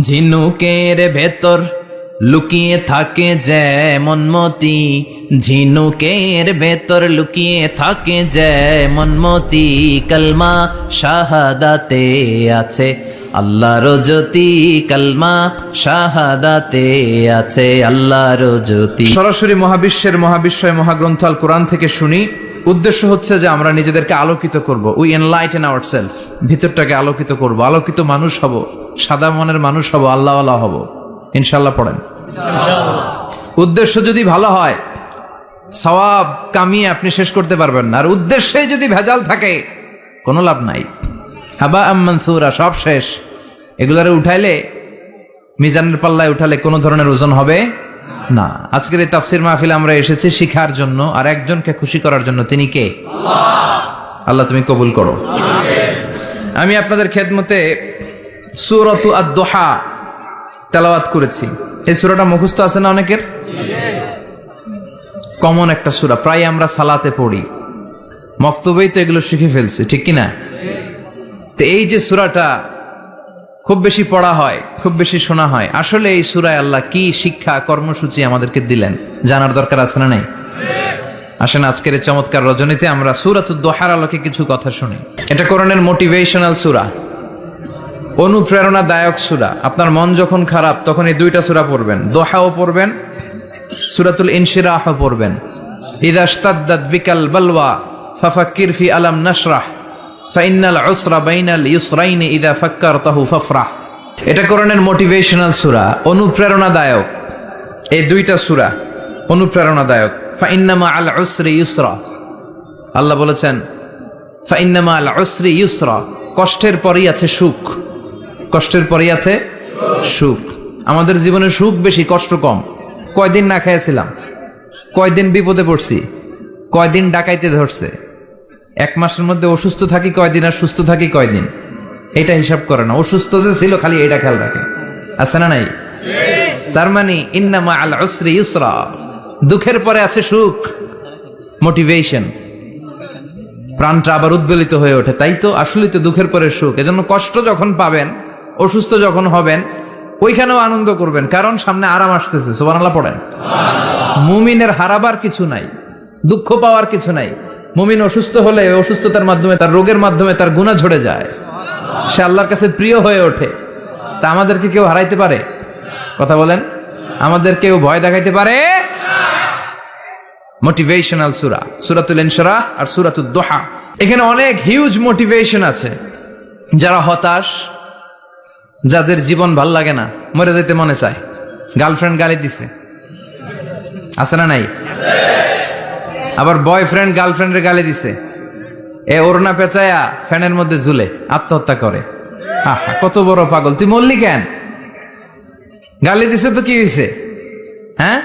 ঝিনুকের ভেতর লুকিয়ে থাকে যেমন মতি, ঝিনুকের ভেতর লুকিয়ে থাকে যেমন মতি, কলমা শাহাদাতে আছে আল্লাহর জ্যোতি, কলমা শাহাদাতে আছে আল্লাহর জ্যোতি। সরাসরি মহাবিশ্বের মহাবিশ্বয় মহাগ্রন্থ আল কোরআন থেকে শুনি। উদ্দেশ্য হচ্ছে যে আমরা নিজেদেরকে আলোকিত করব, উই এনলাইটেন আওয়ারসেলফ, ভিতরটাকে আলোকিত করব, আলোকিত মানুষ হব, সাদা মনের মানুষ হব, আল্লাহওয়ালা হব ইনশাআল্লাহ। পড়েন। উদ্দেশ্য যদি ভালো হয় সওয়াব কামিয়ে আপনি শেষ করতে পারবেন না, আর উদ্দেশ্যে যদি ভেজাল থাকে কোনো লাভ নাই। হাবা মানসুরা, সব শেষ। এগুলারে উঠাইলে, মিজানের পাল্লায় উঠালে কোনো ধরনের ওজন হবে না। আজকের এই তাফসির মাহফিলে আমরা এসেছি শিখার জন্য আর একজনকে খুশি করার জন্য। তিনি কে? আল্লাহ তুমি কবুল করো। আমি আপনাদের খেদমতে সূরাতু আদ-দুহা তেলাওয়াত করেছি। এই সূরাটা মুখস্থ আছে না অনেকের? কমন একটা সূরা, প্রায় আমরা সালাতে পড়ি, মক্তবেই তো এগুলো শিখে ফেলছি, ঠিক কিনা? তো এই যে সূরাটা খুব বেশি পড়া হয়, খুব বেশি শোনা হয়, আসলে এই সূরায় আল্লাহ কি শিক্ষা কর্মসূচি আমাদেরকে দিলেন জানার দরকার আছে না নাই? আসেন আজকের এই চমৎকার রজনীতে আমরা সূরাতুদ দুহার আলোকে কিছু কথা শুনি। এটা কোরআনের মোটিভেশনাল সূরা, অনুপ্রেরণাদায়ক সূরা। আপনার মন যখন খারাপ তখন এই দুইটা সূরা পড়বেন, দোহাও পড়বেন, সূরাতুল ইনশিরাহও পড়বেন। ইযা ইশতাদ্দাত বিকাল বালওয়া ফাফাক্কির ফি আলাম নাশরাহ ফাইন্নাল উসরা বাইনাল ইউসরাইনি ইযা ফাক্কারতাহু ফাফরাহ। এটা কোরআনের মোটিভেশনাল সূরা, অনুপ্রেরণাদায়ক। এই দুইটা সূরা অনুপ্রেরণাদায়ক। ফাইন্না মাআল উসরি ইউসরা, আল্লাহ বলেছেন ফাইন্না মাআল উসরি ইউসরা, কষ্টের পরেই আছে সুখ, কষ্টের পরেই আছে সুখ। আমাদের জীবনে সুখ বেশি, কষ্ট কম। কয়দিন না খেয়েছিলাম, কয়দিন বিপদে পড়ছি, কয়দিন ডাকাইতে ধরছে, এক মাসের মধ্যে অসুস্থ থাকি কয়দিন আর সুস্থ থাকি কয়দিন, এটা হিসাব করে না। অসুস্থ যে ছিল খালি এটা খেয়াল রাখে, আছে না নাই? তার মানে ইন্না মাআল উসরি ইউসরা, দুঃখের পরে আছে সুখ, মোটিভেশন। প্রাণটা আবার উদ্বেলিত হয়ে ওঠে, তাই তো আসলে তো দুঃখের পরে সুখ। এজন্য কষ্ট যখন পাবেন, অসুস্থ যখন হবেন, ওইখানেও আনন্দ করবেন, কারণ সামনে আরাম আসতেছে। সুবহানাল্লাহ পড়েন। মুমিনের হারাবার কিছু নাই, দুঃখ পাওয়ার কিছু নাই। মুমিন অসুস্থ হলে অসুস্থতার মাধ্যমে, তার রোগের মাধ্যমে তার গুনাহ ঝরে যায়, সে আল্লাহর কাছে প্রিয় হয়ে ওঠে। তা আমাদেরকে কেউ হারাইতে পারে? কথা বলেন, আমাদের কেউ ভয় দেখাইতে পারে? মোটিভেশনাল সূরা, সূরাতুল ইনশিরাহ আর সূরাতুদ দুহা। এখানে অনেক হিউজ মোটিভেশন আছে। যারা হতাশ, যাদের জীবন ভাল লাগে না, মরে যেতে মনে চায়, গার্লফ্রেন্ড গালি দিছে, আছে না নাই? আবার বয়ফ্রেন্ড গার্লফ্রেন্ডের গালি দিছে, এ ওড়না পেঁচায়া ফ্যানের মধ্যে ঝুলে আত্মহত্যা করে। কত বড় পাগল তুই, মরলি কেন? গালি দিছে তো কি হয়েছে? হ্যাঁ,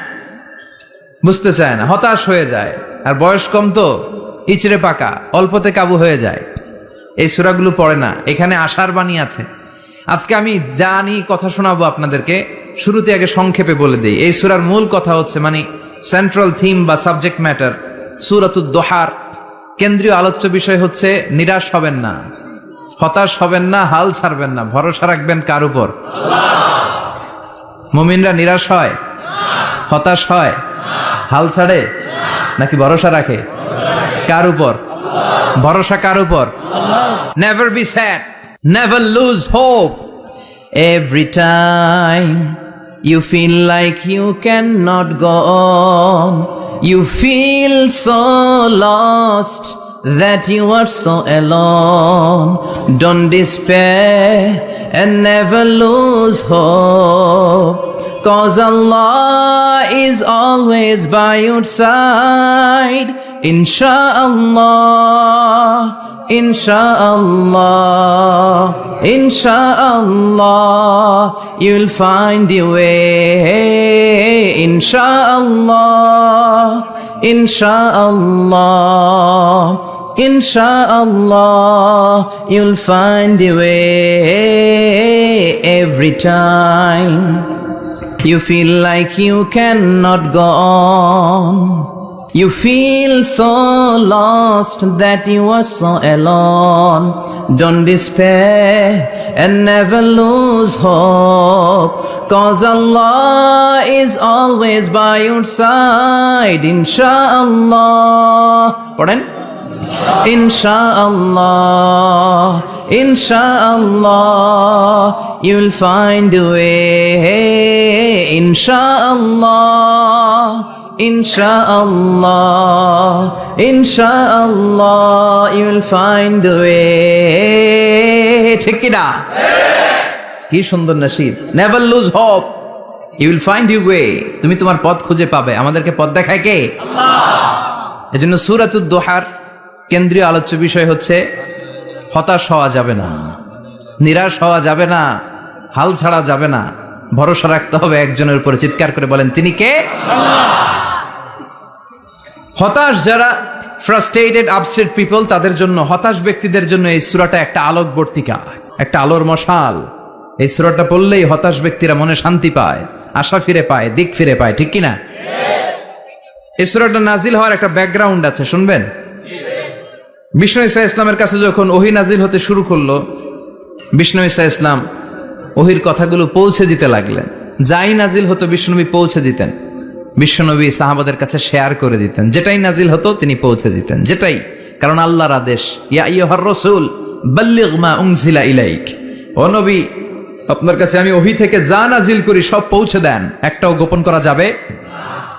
বুঝতে চায় না, হতাশ হয়ে যায়। আর বয়স কম তো, ইচড়ে পাকা, অল্পতে কাবু হয়ে যায়। এই সূরাগুলো পড়ে না। এখানে আশার বাণী আছে। আজকে আমি জানি কথা শোনাবো আপনাদেরকে, শুরুতে আগে সংক্ষেপে বলে দেই। এই সূরার মূল কথা হচ্ছে, মানে সেন্ট্রাল থিম বা সাবজেক্ট ম্যাটার, সূরাতুদ দুহার কেন্দ্রীয় আলোচ্য বিষয় হচ্ছে নিরাশ হবেন না, হতাশ হবেন না, হাল ছাড়বেন না, ভরসা রাখবেন কার উপর? মুমিনরা নিরাশ হয়, হতাশ হয়, হাল ছাড়ে নাকি ভরসা রাখে? কার উপর ভরসা? কার উপর? Never be sad, never lose hope. Every time you feel like you cannot go on, you feel so lost that you are so alone. Don't despair and never lose hope, 'cause Allah is always by your side. Insha'Allah, Insha'Allah, Insha'Allah, you'll find your way. Insha'Allah, Insha'Allah, Insha'Allah, you'll find your way. Every time you feel like you cannot go on, you feel so lost that you are so alone. Don't despair and never lose hope. hope, 'cause Allah is always by your side, inshallah. পড়েন, inshallah, inshallah, you'll find a way, inshallah, inshallah, inshallah, you'll find a way. ঠিক কি না? কি সুন্দর নসিব। Never lose hope, you will find you way. তুমি তোমার পথ খুঁজে পাবে। আমাদেরকে পথ দেখায় কে? আল্লাহ। এজন্য সূরাতুদ দুহার কেন্দ্রীয় আলোচ্য বিষয় হচ্ছে হতাশ হওয়া যাবে না, নিরাশ হওয়া যাবে না, হাল ছাড়া যাবে না, ভরসা রাখতে হবে একজনের উপরে। চিৎকার করে বলেন, তিনি কে? হতাশ যারা, ফ্রাস্ট্রেটেড আপসেট পিপল, তাদের জন্য, হতাশ ব্যক্তিদের জন্য এই সূরাটা একটা আলোকবর্তিকা, একটা আলোর মশাল। এই সূরাটা পড়লেই হতাশ ব্যক্তিরা মনে শান্তি পায়, আশা ফিরে পায়, দিক ফিরে পায়। ঠিক কিনা? এই সূরাটা নাজিল হওয়ার একটা ব্যাকগ্রাউন্ড আছে, শুনবেন। বিষ্ণু ঈসা ইসলামের কাছে যখন ওহী নাজিল হতে শুরু করলো, বিষ্ণু ঈসা ইসলাম ওহীর কথাগুলো পৌঁছে দিতে লাগলেন। যাই নাজিল হতো বিশ্বনবী পৌঁছে দিতেন। বিশ্বনবী সাহাবাদের কাছে শেয়ার করে দিতেন। যেটাই নাজিল হতো তিনি পৌঁছে দিতেন, যেটাই। কারণ আল্লাহর আদেশ, ইয়া আইয়ুহার রাসূল বাল্লিগ মা উনজিলা ইলাইক। ও নবী, আপনার কাছে আমি ওহী থেকে যা নাজিল করি সব পৌঁছে দেন, একটাও গোপন করা যাবে।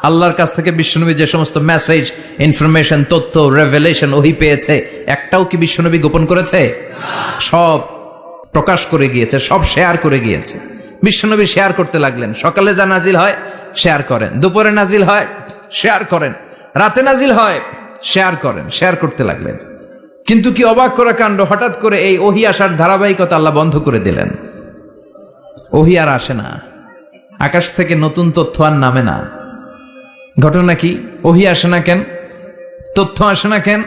আল্লাহর কাছ থেকে বিশ্বনবী যে সমস্ত মেসেজ, ইনফরমেশন, তথ্য, রেভেলেশন ওহী পেয়েছে, একটাও কি বিশ্বনবী গোপন করেছে? সব প্রকাশ করে গিয়েছে, সব শেয়ার করে গিয়েছে। বিশ্বনবী শেয়ার করতে লাগলেন। সকালে যা নাজিল হয় শেয়ার করেন, দুপুরে নাজিল হয় শেয়ার করেন, রাতে নাজিল হয় শেয়ার করেন, শেয়ার করতে লাগলেন। কিন্তু কি অবাক করা কাণ্ড, হঠাৎ করে এই ওহী আসার ধারাবাহিকতা আল্লাহ বন্ধ করে দিলেন। ওহী আর আসে না, আকাশ থেকে নতুন তথ্য আর নামে না। ঘটনা কি? ওহী আসে না কেন? তথ্য আসে না কেন?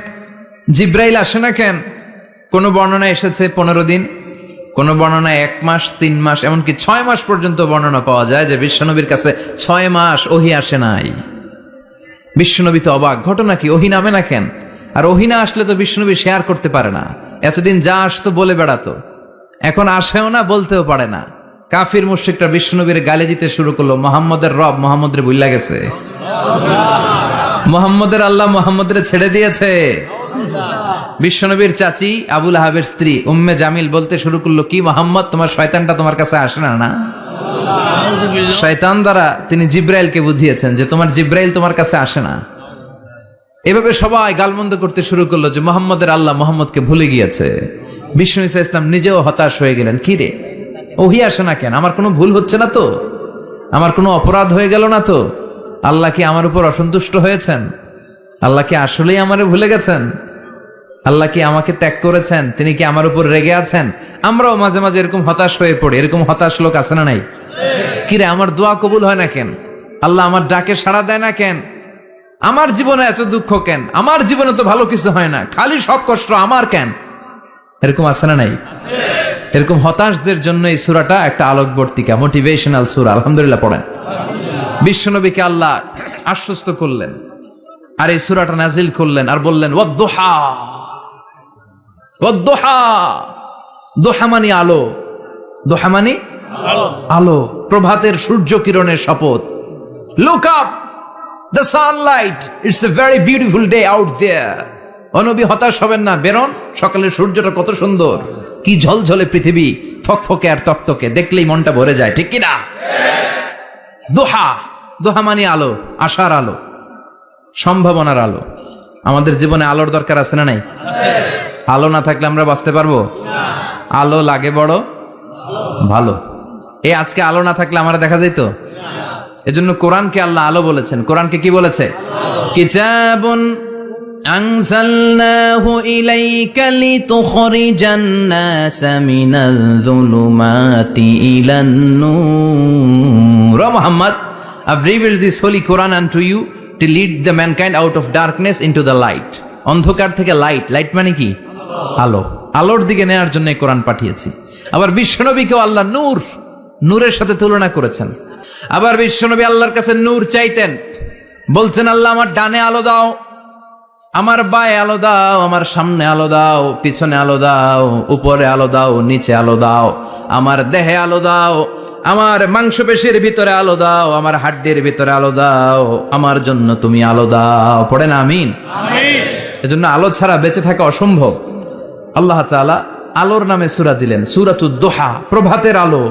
জিব্রাইল আসে না কেন? কোন বর্ণনা এসেছে 15 দিন, কোন বর্ণনায় 1 মাস, 3 মাস, এমনকি 6 মাস পর্যন্ত বর্ণনা পাওয়া যায় যে বিশ্বনবীর কাছে 6 মাস ওহী আসে নাই। বিশ্বনবী তো অবাক, ঘটনা কি? ওহী নামে না কেন? আর ওহী না আসলে তো বিশ্বনবী শেয়ার করতে পারে না। এতদিন যা আসতো বলে বেড়াতো, এখন আসেও না, বলতেও পারে না। কাফির মুশরিকরা বিশ্বনবীর গালি দিতে শুরু করলো, মুহাম্মদের রব মুহাম্মদরে ভুইলা গেছে, মুহাম্মদের আল্লাহ মুহাম্মদরে ছেড়ে দিয়েছে। বিশ্বনবীর চাচি আবু লাহাবের স্ত্রী উম্মে জামিল বলতে শুরু করলো, কি মুহাম্মদ, তোমার শয়তানটা তোমার কাছে আসে না? না, শয়তান দ্বারা তিনি জিব্রাইলকে বুঝিয়েছেন যে তোমার জিব্রাইল তোমার কাছে আসে না। এভাবে সবাই গালমন্দ করতে শুরু করলো যে মুহাম্মদের আল্লাহ মুহাম্মদকে ভুলে গিয়েছে। বিষ্ণু ঈসা ইসলাম নিজেও হতাশ হয়ে গেলেন। কি রে, ওহী আসে না কেন? আমার কোনো ভুল হচ্ছে না তো? আমার কোনো অপরাধ হয়ে গেল না তো? আল্লাহ কি আমার উপর অসন্তুষ্ট হয়েছেন? আল্লাহ কি আসলেই আমারে ভুলে গেছেন? আল্লাহ কি আমাকে ত্যাগ করেছেন? তিনি কি আমার উপর রেগে আছেন? আমরাও মাঝে মাঝে এরকম হতাশ হয়ে পড়ি। এরকম হতাশ লোক আছে না নাই? কিরে, আমার দোয়া কবুল হয় না কেন? আল্লাহ আমার ডাকে সাড়া দেয় না কেন? আমার জীবনে এত দুঃখ কেন? আমার জীবনে তো ভালো কিছু হয় না, খালি সব কষ্ট আমার কেন? এরকম আছে না নাই? এরকম হতাশদের জন্য এই সূরাটা একটা আলোকবর্তিকা, মোটিভেশনাল সূরা। আলহামদুলিল্লাহ পড়েন। বিশ্বনবীকে আল্লাহ আশ্বস্ত করলেন আর এই সূরাটা নাজিল করলেন আর বললেন, ওয়াদ-দুহা, ওয়াদ-দুহা। দুহা মানে আলো, দুহা মানে আলো, প্রভাতের সূর্য কিরণের শপথ। Look up, the sunlight, it's a very beautiful day out there. ও নবী, হতাশ হবেন না, বেরোন, সকালের সূর্যটা কত সুন্দর, কি ঝলঝলে পৃথিবী, ফকফকে আর তকতকে, দেখলেই মনটা ভরে যায়। ঠিক কিনা? দোহা, দোহা মানে আলো, আশার আলো, সম্ভাবনার আলো। আমাদের জীবনে আলোর দরকার আছে না নাই? আলো না থাকলে আমরা বাঁচতে পারবো? আলো লাগে বড় ভালো। এই আজকে আলো না থাকলে আমরা দেখা যেত? এজন্য কোরআনকে আল্লাহ আলো বলেছেন। কোরআনকে কি বলেছে? কিতাবুন আনজালনাহু ইলাইকা লিতুখরিজান নাসা মিনাল যুলুমাতি ইলান নূর। Muhammad, I've revealed this holy Quran unto you to lead the mankind out of darkness into the light. অন্ধকার থেকে লাইট, লাইট মানে কি? আলো, আলোর দিকে নেওয়ার জন্য কোরআন পাঠিয়েছি। আবার বিশ্বনবীকেও আল্লাহ নূর, নূরের সাথে তুলনা করেছেন। আবার বিশ্বনবী আল্লাহর কাছে নূর চাইতেন, বলতেন, আল্লাহ আমার ডানে আলো দাও, আমার বায়ে আলো দাও, আমার সামনে আলো দাও, পিছনে আলো দাও, উপরে আলো দাও, নিচে আলো দাও, আমার দেহে আলো দাও, আমার মাংসপেশির ভিতরে আলো দাও, আমার হাড্ডির ভিতরে আলো দাও, আমার জন্য তুমি আলো দাও। পড়েন আমিন। এজন্য আলো ছাড়া বেঁচে থাকা অসম্ভব। আল্লাহ তাআলা আলোর নামে সূরা দিলেন, সূরাতুদ দুহা, প্রভাতের আলো,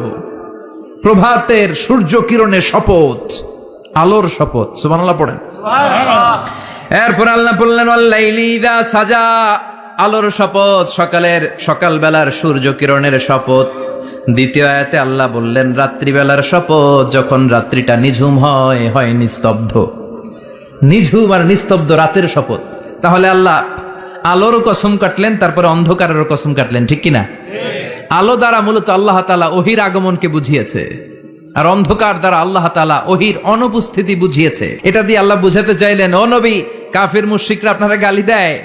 প্রভাতের সূর্য কিরণের শপথ, আলোর শপথ। সুবহানাল্লাহ পড়েন। এরপর আল্লাহ বললেন ওয়াল্লাইলি ইযা সাজা, আলোর শপথ, সকালবেলার সূর্য কিরণের শপথ। দ্বিতীয় আয়াতে আল্লাহ বললেন রাত্রিবেলার শপথ, যখন রাত্রিটা নিঝুম হয় নিস্তব্ধ, নিঝুম আর নিস্তব্ধ রাতের শপথ। তাহলে আল্লাহ আলোরও কসম কাটলেন, তারপরে অন্ধকারেরও কসম কাটলেন, ঠিক কিনা? আলো দ্বারা মূলত আল্লাহ তাআলা ওহির আগমনকে বুঝিয়েছে, আর অন্ধকার দ্বারা আল্লাহ তাআলা ওহির অনুপস্থিতি বুঝিয়েছে। এটা দিয়ে আল্লাহ বুঝাতে চাইলেন, ও নবী, কাফির মুশরিকরা আপনারা গালি দেয়,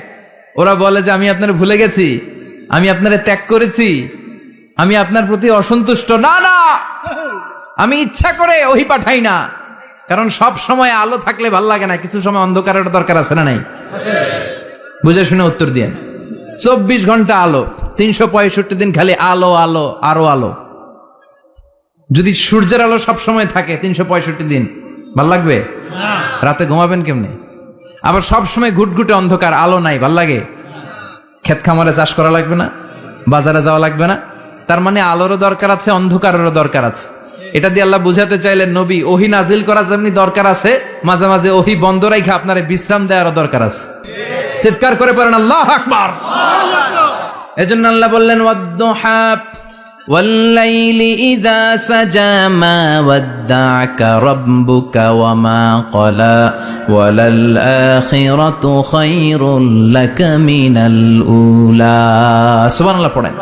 ওরা বলে যে আমি আপনারা ভুলে গেছি, আমি আপনারা ত্যাগ করেছি, আমি আপনার প্রতি অসন্তুষ্ট। না না, আমি ইচ্ছা করে ওহি পাঠাই না, কারণ সব সময় আলো থাকলে ভাল লাগে না, কিছু সময় অন্ধকারের দরকার আছে না নাই? বুঝে শুনে উত্তর দিয়েন। 24 ঘন্টা আলো, 365 দিন খালি আলো আলো আরো আলো। যদি সূর্যের আলো সব সময় থাকে 365 দিন, ভাল লাগবে? রাতে ঘুমাবেন কেমনে? আবার সব সময় ঘুটঘুটে অন্ধকার, আলো নাই, ভাল লাগে? ক্ষেত খামারে চাষ করা লাগবে না, বাজারে যাওয়া লাগবে না। তার মানে আলোরও দরকার আছে, অন্ধকারেরও দরকার আছে। এটা দিয়ে আল্লাহ বুঝাতে চাইলেন, নবী, ওহি নাজিল করা যেমনি দরকার আছে, মাঝে মাঝে ওহি বন্ধ রাখা আপনার বিশ্রাম দেওয়ারও দরকার আছে। চিৎকার করে পড়েন আল্লাহু আকবার। এজন্য আল্লাহ বললেন ওয়াদ-দুহা ওয়াল-লাইলি ইযা সাজা মা ওয়াদ্দা'আকা রাব্বুকা ওয়া মা ক্বালা ওয়ালাল আখিরাতু খায়রুল লাকা মিনাল উলা। সুবহানাল্লাহ পড়েন।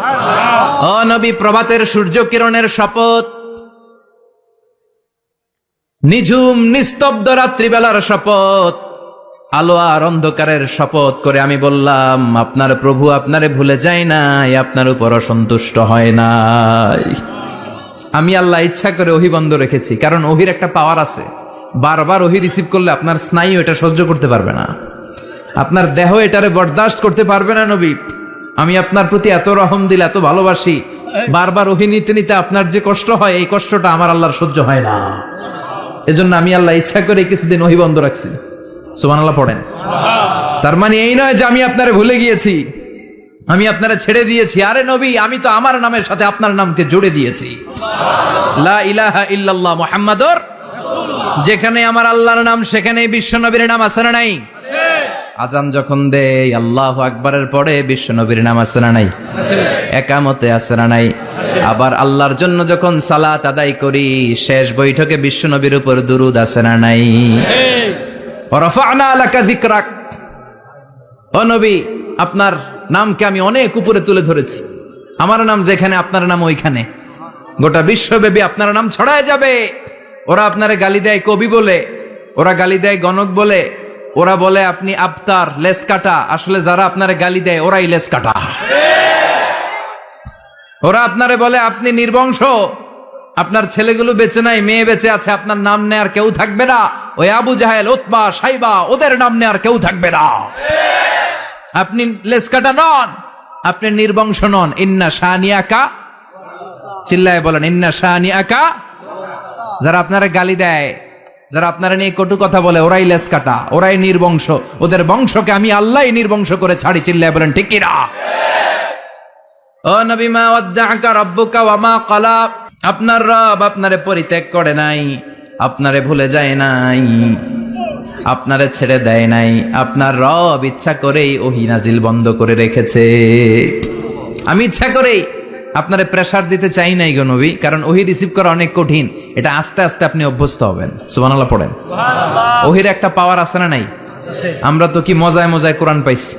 ও নবী, প্রভাতের সূর্য কিরণের শপথ, নিঝুম নিস্তব্ধ রাত্রিবেলার শপথ, আলো আর অন্ধকারের শপথ করে আমি বললাম, আপনার প্রভু আপনারে ভুলে যায় নাই, আপনার উপর অসন্তুষ্ট হয় নাই। আমি আল্লাহ ইচ্ছা করে ওহি বন্ধ রেখেছি, কারণ ওহির একটা পাওয়ার আছে। বারবার ওহি রিসিভ করলে আপনার স্নায়ু এটা সহ্য করতে পারবে না, আপনার দেহ এটারে বরদাস্ত করতে পারবে না। নবী, আমি আপনার প্রতি এত রহম দিল, এত ভালোবাসি, বারবার ওহি নিতে নিতে আপনার যে কষ্ট হয়, এই কষ্টটা আমার আল্লাহর সহ্য হয় না। এজন্য আমি আল্লাহ ইচ্ছা করে কিছুদিন ওহি বন্ধ রাখছি। সুবহানাল্লাহ পড়েন। তার মানে এই নয় যে আমি আপনারে ভুলে গিয়েছি, আমি আপনারে ছেড়ে দিয়েছি। আরে নবী, আমি তো আমার নামের সাথে আপনার নামকে জুড়ে দিয়েছি। লা ইলাহা ইল্লাল্লাহ মুহাম্মাদুর রাসূলুল্লাহ। যেখানে আমার আল্লাহর নাম, সেখানেই বিশ্ব নবীর নাম আছে না নাই? আজান যখন দেই আল্লাহু আকবারের পরে বিশ্ব নবীর নাম আছে না নাই? একামতে আছে না নাই? আবার আল্লাহর জন্য যখন সালাত আদায় করি, শেষ বৈঠকে বিশ্ব নবীর উপর দুরূদ আছে না নাই? রাফা'না লাকা যিকরাক। ও নবী, আপনার নামকে আমি অনেক উপরে তুলে ধরেছি। আমার নাম যেখানে, আপনার নাম ওইখানে। গোটা বিশ্বব্যাপী আপনার নাম ছড়ায় যাবে। ওরা আপনারে গালি দেয় কবি বলে, ওরা গালি দেয় গণক বলে, ওরা বলে আপনি আবতার, লেস কাটা। আসলে যারা আপনারে গালি দেয় ওরাই লেস কাটা। ওরা আপনারে বলে আপনি নির্বংশ, আপনার ছেলেগুলো বেঁচে নাই, মেয়ে বেঁচে আছে, আপনার নাম নেয়ার কেউ থাকবে না। ওই আবু জাহেল, উতবা, সাইবা, ওদের নাম নেয়ার কেউ থাকবে না। আপনি লেসকাটা নন, আপনি নির্বংশ নন। ইন্না শানিয়াকা, চিল্লায় বলেন ইন্না শানিয়াকা। যারা আপনারা গালি দেয়, যারা আপনারা নিয়ে কটু কথা বলে, ওরাই লেসকাটা, ওরাই নির্বংশ। ওদের বংশকে আমি আল্লাহই নির্বংশ করে ছাড়ি। চিল্লায় বলেন ঠিক কিনা? ও নবী, মা ওয়াদ্দা'আকা রাব্বুকা ওয়া মা ক্বালা। আপনার রব আপনারে পরিত্যাগ করে নাই, আপনারে ভুলে যায় নাই, আপনারে ছেড়ে দেয় নাই। আপনার রব ইচ্ছা করেই ওহী নাজিল বন্ধ করে রেখেছে। আমি ইচ্ছা করেই আপনারে প্রেসার দিতে চাই নাই গো নবী, কারণ ওহী রিসিভ করা অনেক কঠিন। এটা আস্তে আস্তে আপনি অভ্যস্ত হবেন। সুবহানাল্লাহ পড়েন। ওহীর একটা পাওয়ার আছে না নাই? আমরা তো কি মজায় মজায় কোরআন পাইছি।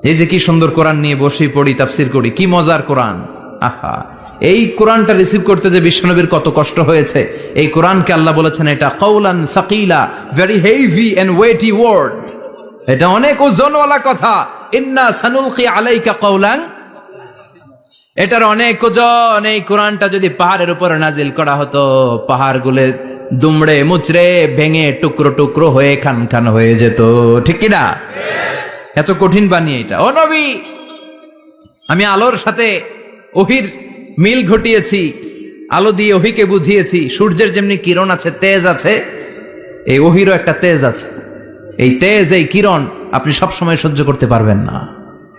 এই যে কি সুন্দর কোরআন নিয়ে বসে পড়ি, তাফসির করি, কি মজার কোরআন। আহা, এই কোরআনটা রিসিভ করতে যে বিশ্বনবীর কত কষ্ট হয়েছে। এই কোরআনকে আল্লাহ বলেছেন এটা কাউলান সাকিলা, very heavy and weighty word. এটা অনেক ওজনওয়ালা কথা। ইন্না সানুলকি আলাইকা কাউলান, এটার অনেক ওজন। এই কোরআনটা যদি পাহাড়ের উপরে নাজিল করা হতো, পাহাড়গুলো দুমড়ে মুচড়ে ভেঙে টুকরো টুকরো হয়ে খান খান হয়ে যেত, ঠিক কিনা? এত কঠিন বানিয়ে এটা। ও নবী, আমি আলোর সাথে ওহির মিল ঘটিয়েছি, আলো দিয়ে ওহিকে বুঝিয়েছি সূর্যের যেমনি কিরণ আছে, তেজ আছে, এই ওহিরও একটা তেজ আছে। এই তেজ, এই কিরণ আপনি সবসময় সহ্য করতে পারবেন না।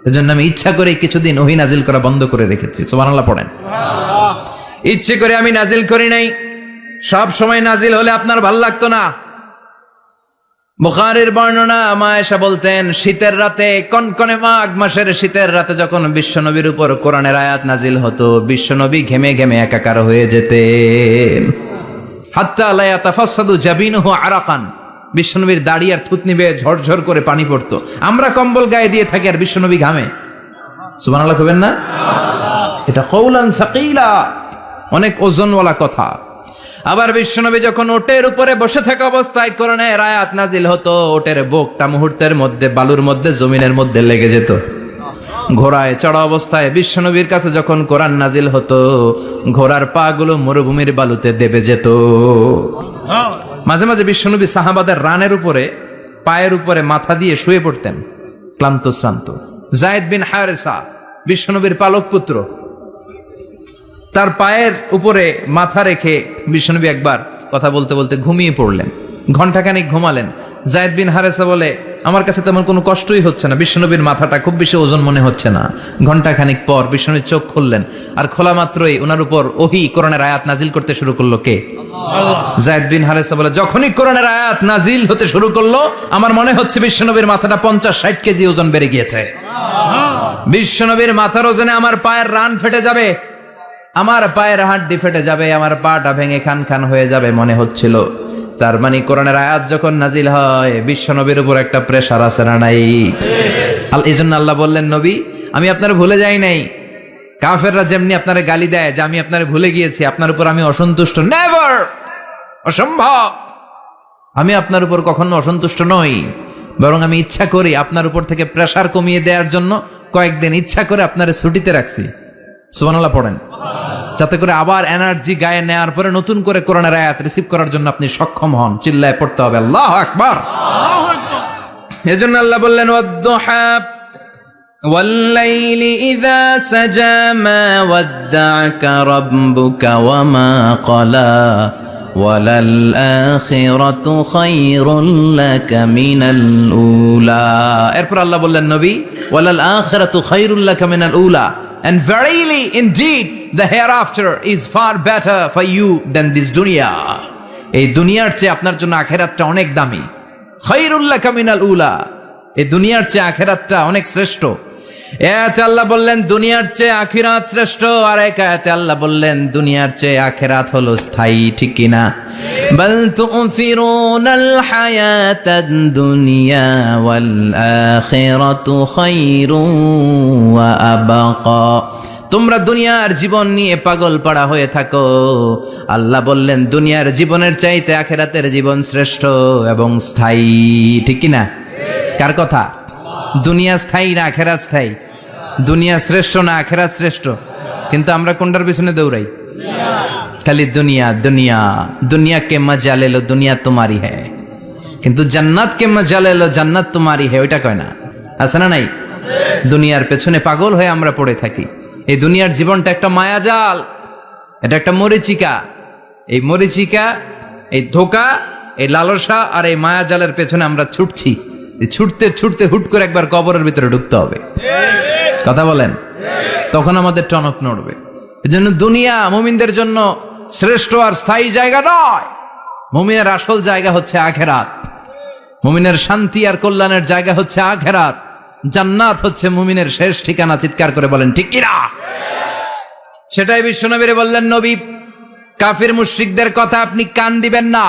এজন্য আমি ইচ্ছা করে কিছুদিন ওহি নাজিল করা বন্ধ করে রেখেছি। সুবহানাল্লাহ পড়েন। ইচ্ছে করে আমি নাজিল করি নাই। সব সময় নাজিল হলে আপনার ভাল লাগতো না। বুখারীর বর্ণনা, মা আয়েশা বলতেন শীতের রাতে, কনকনে মাঘ মাসের শীতের রাতে যখন বিশ্বনবীর উপর কোরআনের আয়াত নাজিল হতো, বিশ্বনবী ঘেমে ঘেমে একাকার হয়ে যেতেন। হাত্তা লা ইয়াতাফাসসাদু জাবিনুহু আরাকান, বিশ্বনবীর দাড়ি আর থুতনি বেয়ে ঝরঝর করে পানি পড়তো। আমরা কম্বল গায়ে দিয়ে থাকি আর বিশ্বনবী ঘামে। সুবহানাল্লাহ কইবেন না? এটা কওলান সাকিলা, অনেক ওজনওয়ালা কথা। আবার বিশ্বনবী যখন ওটের উপরে বসে থাকা অবস্থায় কোরআনের আয়াত নাজিল হতো, ওটের বুকটা মুহূর্তের মধ্যে বালুর মধ্যে, জমিনের মধ্যে লেগে যেত। ঘোড়ায় চড়া অবস্থায় বিশ্বনবীর কাছে যখন কোরআন নাজিল হতো, ঘোড়ার পা গুলো মরুভূমির বালুতে দেবে যেত। মাঝে মাঝে বিশ্বনবী সাহাবাদের রানের উপরে, পায়ের উপরে মাথা দিয়ে শুয়ে পড়তেন, ক্লান্ত শ্রান্ত। যায়েদ বিন হারেসা, বিশ্বনবীর পালক পুত্র, তার পায়ের উপরে মাথা রেখে বিশ্বনবী একবার কথা বলতে বলতে ঘুমিয়ে পড়লেন। ঘন্টাখানিক ঘুমালেন। যায়েদ বিন হারেসা বলে, আমার কাছে তেমন কোনো কষ্টই হচ্ছে না, বিশ্বনবীর মাথাটা খুব বেশি ওজন মনে হচ্ছে না। ঘন্টাখানিক পর বিশ্বনবী চোখ খুললেন, আর খোলা মাত্রই ওনার উপর ওহী কোরআনের আয়াত নাজিল করতে শুরু করলো। কে? যায়েদ বিন হারেসা বলে, যখনই কোরআনের আয়াত নাজিল হতে শুরু করলো, আমার মনে হচ্ছে বিশ্বনবীর মাথাটা 50-60 কেজি ওজন বেড়ে গিয়েছে। বিশ্বনবীর মাথার ওজনে আমার পায়ের রান ফেটে যাবে, আমার পায়ের হাড্ডি ফেটে যাবে, আমার পাটা ভেঙে খান খান হয়ে যাবে মনে হচ্ছিল। তার মানে কোরআনের আয়াত যখন নাজিল হয়, বিশ্বনবীর উপর একটা প্রেসার আছে না নাই? এই জন্য আল্লাহ বললেন, নবী আমি আপনার ভুলে যাই নাই। কাফেররা যেমনি আপনারে গালি দেয় যে আমি আপনারে ভুলে গিয়েছি, আপনার উপর আমি অসন্তুষ্ট, নেভার, অসম্ভব। আমি আপনার উপর কখনো অসন্তুষ্ট নই, বরং আমি ইচ্ছা করি আপনার উপর থেকে প্রেসার কমিয়ে দেওয়ার জন্য কয়েকদিন ইচ্ছা করে আপনারে ছুটিতে রাখছি। সুবহানাল্লাহ পড়েন, যাতে করে আবার এনার্জি গায়ে নেওয়ার পরে নতুন করে কোরআনের আয়াত রিসিভ করার জন্য আপনি সক্ষম হন। চিল্লায় পড়তে হবে আল্লাহু আকবার। এজন্য আল্লাহ বললেন, ওয়াদ-দুহা ওয়াল-লাইলি ইযা সাজা মা ওয়াদ্দা'আকা রাব্বুকা ওয়া মা ক্বালা ওয়ালাল আখিরাতু খায়রুল লাকা মিনাল উলা। এরপর আল্লাহ বললেন, নবী ওয়ালাল আখিরাতু খায়রুল লাকা মিনাল উলা, and verily indeed the hereafter is far better for you than this dunya. এই দুনিয়ার চেয়ে আপনার জন্য আখিরাতটা অনেক দামি। খায়রুল লাকা মিনাল উলা, এই দুনিয়ার চেয়ে আখিরাতটা অনেক শ্রেষ্ঠ। এতে আল্লাহ বললেন দুনিয়ার চেয়ে আখিরাত শ্রেষ্ঠ, আর এক আয়াতে আল্লাহ বললেন দুনিয়ার চেয়ে আখিরাত হলো স্থায়ী, ঠিক কিনা? বাল তু'থিরুনাল হায়াতাদ দুনিয়া ওয়াল আখিরাতু খায়রুন ওয়া আবকা। তোমরা দুনিয়ার জীবন নিয়ে পাগল পাড়া হয়ে থাকো, আল্লাহ বললেন দুনিয়ার জীবনের চাইতে আখিরাতের জীবন শ্রেষ্ঠ এবং স্থায়ী, ঠিক কিনা? কার কথা? দুনিয়া স্থায়ী না আখিরাত স্থায়ী? দুনিয়া শ্রেষ্ঠ না আখিরাত শ্রেষ্ঠ? কিন্তু আমরা কোনটার পিছনে দৌড়াই? খালি দুনিয়া দুনিয়া। দুনিয়া কে মজা লে লো, দুনিয়া তোমারি হ্যায়, কিন্তু জান্নাত কে মজা লে লো, জান্নাত তোমারি হ্যায়, ওইটা কয় না? আছে না নাই? দুনিয়ার পেছনে পাগল হয়ে আমরা পড়ে থাকি। এই দুনিয়ার জীবনটা একটা মায়াজাল, এটা একটা মরিচিকা। এই মরিচিকা, এই ধোঁকা, এই লালসা আর এই মায়াজালের পেছনে আমরা ছুটছি। ছুটতে ছুটতে হুট করে একবার কবরের ভিতরে ঢুকতে হবে। কথা বলেন, তখন আমাদের টনক নড়বে। এজন্য দুনিয়া মুমিনদের জন্য শ্রেষ্ঠ আর স্থায়ী জায়গা নয়। মুমিনের আসল জায়গা হচ্ছে আখিরাত। মুমিনের শান্তি আর কল্যাণের জায়গা হচ্ছে আখিরাত। জান্নাত হচ্ছে মুমিনের শেষ ঠিকানা। চিৎকার করে বলেন ঠিক কিনা? সেটাই বিশ্বনবীরে বললেন, নবী কাফির মুশরিকদের কথা আপনি কান দিবেন না,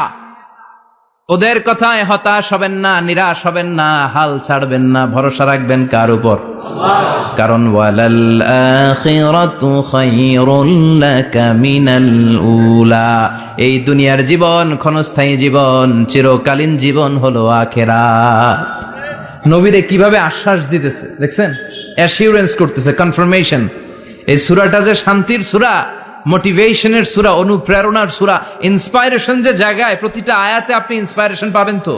ওদের কথায় হতাশ হবেন না, নিরাশ হবেন না, হাল ছাড়বেন না, ভরসা রাখবেন কার উপর? কারণ ওয়ালাল আখিরাতু খায়রুল লাকা মিনাল উলা, এই দুনিয়ার জীবন ক্ষণস্থায়ী জীবন, চিরকালীন জীবন হলো আখিরাত। নবীরে কিভাবে আশ্বাস দিতেছে দেখছেন, অ্যাসিউরেন্স করতেছে, কনফার্মেশন। এই সূরাটা যে শান্তির সূরা মোটিভেশনের সূরা, অনুপ্রেরণার সূরা, ইন্সপাইরেশন যে জায়গায় প্রতিটা আয়াতে আপনি ইন্সপাইরেশন পাবেন, তো